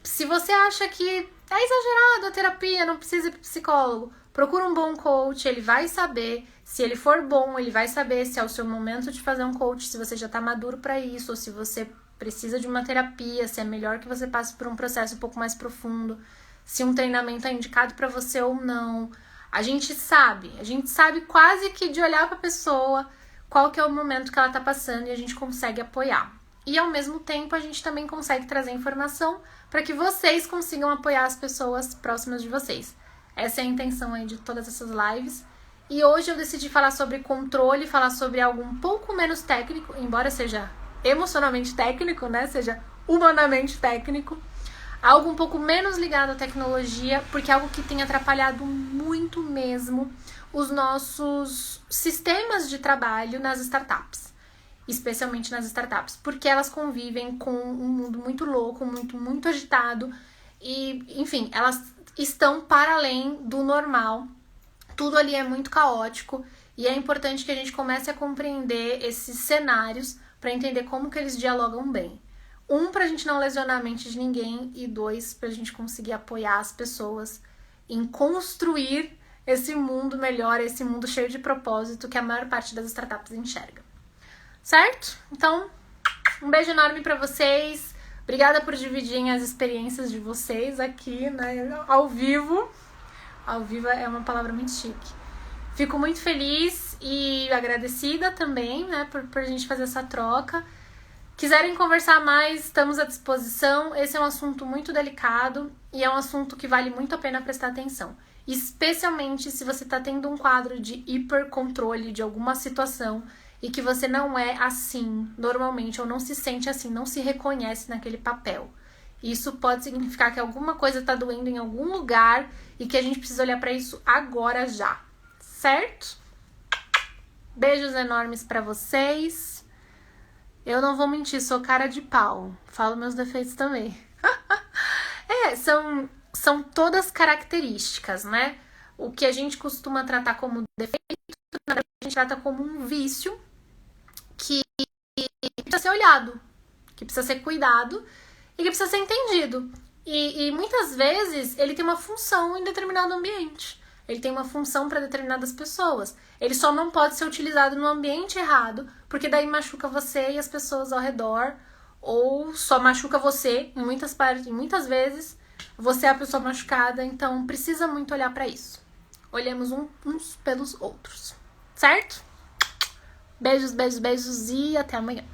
Se você acha que é exagerado a terapia, não precisa ir para psicólogo, procura um bom coach, ele vai saber. Se ele for bom, ele vai saber se é o seu momento de fazer um coach, se você já está maduro para isso, ou se você precisa de uma terapia, se é melhor que você passe por um processo um pouco mais profundo, se um treinamento é indicado para você ou não. A gente sabe quase que de olhar para a pessoa qual que é o momento que ela está passando e a gente consegue apoiar. E ao mesmo tempo a gente também consegue trazer informação para que vocês consigam apoiar as pessoas próximas de vocês. Essa é a intenção aí de todas essas lives. E hoje eu decidi falar sobre controle, falar sobre algo um pouco menos técnico, embora seja emocionalmente técnico, né? Seja humanamente técnico. Algo um pouco menos ligado à tecnologia, porque é algo que tem atrapalhado muito mesmo os nossos sistemas de trabalho nas startups. Especialmente nas startups, porque elas convivem com um mundo muito louco, muito agitado e, enfim, elas estão para além do normal. Tudo ali é muito caótico e é importante que a gente comece a compreender esses cenários para entender como que eles dialogam bem. Para a gente não lesionar a mente de ninguém e 2, para a gente conseguir apoiar as pessoas em construir esse mundo melhor, esse mundo cheio de propósito que a maior parte das startups enxerga. Certo? Então, um beijo enorme pra vocês. Obrigada por dividirem as experiências de vocês aqui, né, ao vivo. Ao vivo é uma palavra muito chique. Fico muito feliz e agradecida também, né, por a gente fazer essa troca. Quiserem conversar mais, estamos à disposição. Esse é um assunto muito delicado e é um assunto que vale muito a pena prestar atenção. Especialmente se você está tendo um quadro de hipercontrole de alguma situação e que você não é assim normalmente, ou não se sente assim, não se reconhece naquele papel. Isso pode significar que alguma coisa está doendo em algum lugar e que a gente precisa olhar para isso agora já, certo? Beijos enormes para vocês. Eu não vou mentir, sou cara de pau. Falo meus defeitos também. São todas características, né? O que a gente costuma tratar como defeito, na verdade, a gente trata como um vício que precisa ser olhado, que precisa ser cuidado e que precisa ser entendido. E muitas vezes ele tem uma função em determinado ambiente. Ele tem uma função para determinadas pessoas. Ele só não pode ser utilizado no ambiente errado, porque daí machuca você e as pessoas ao redor, ou só machuca você em muitas vezes você é a pessoa machucada, então precisa muito olhar para isso. Olhemos uns pelos outros, certo? Beijos, beijos, beijos e até amanhã.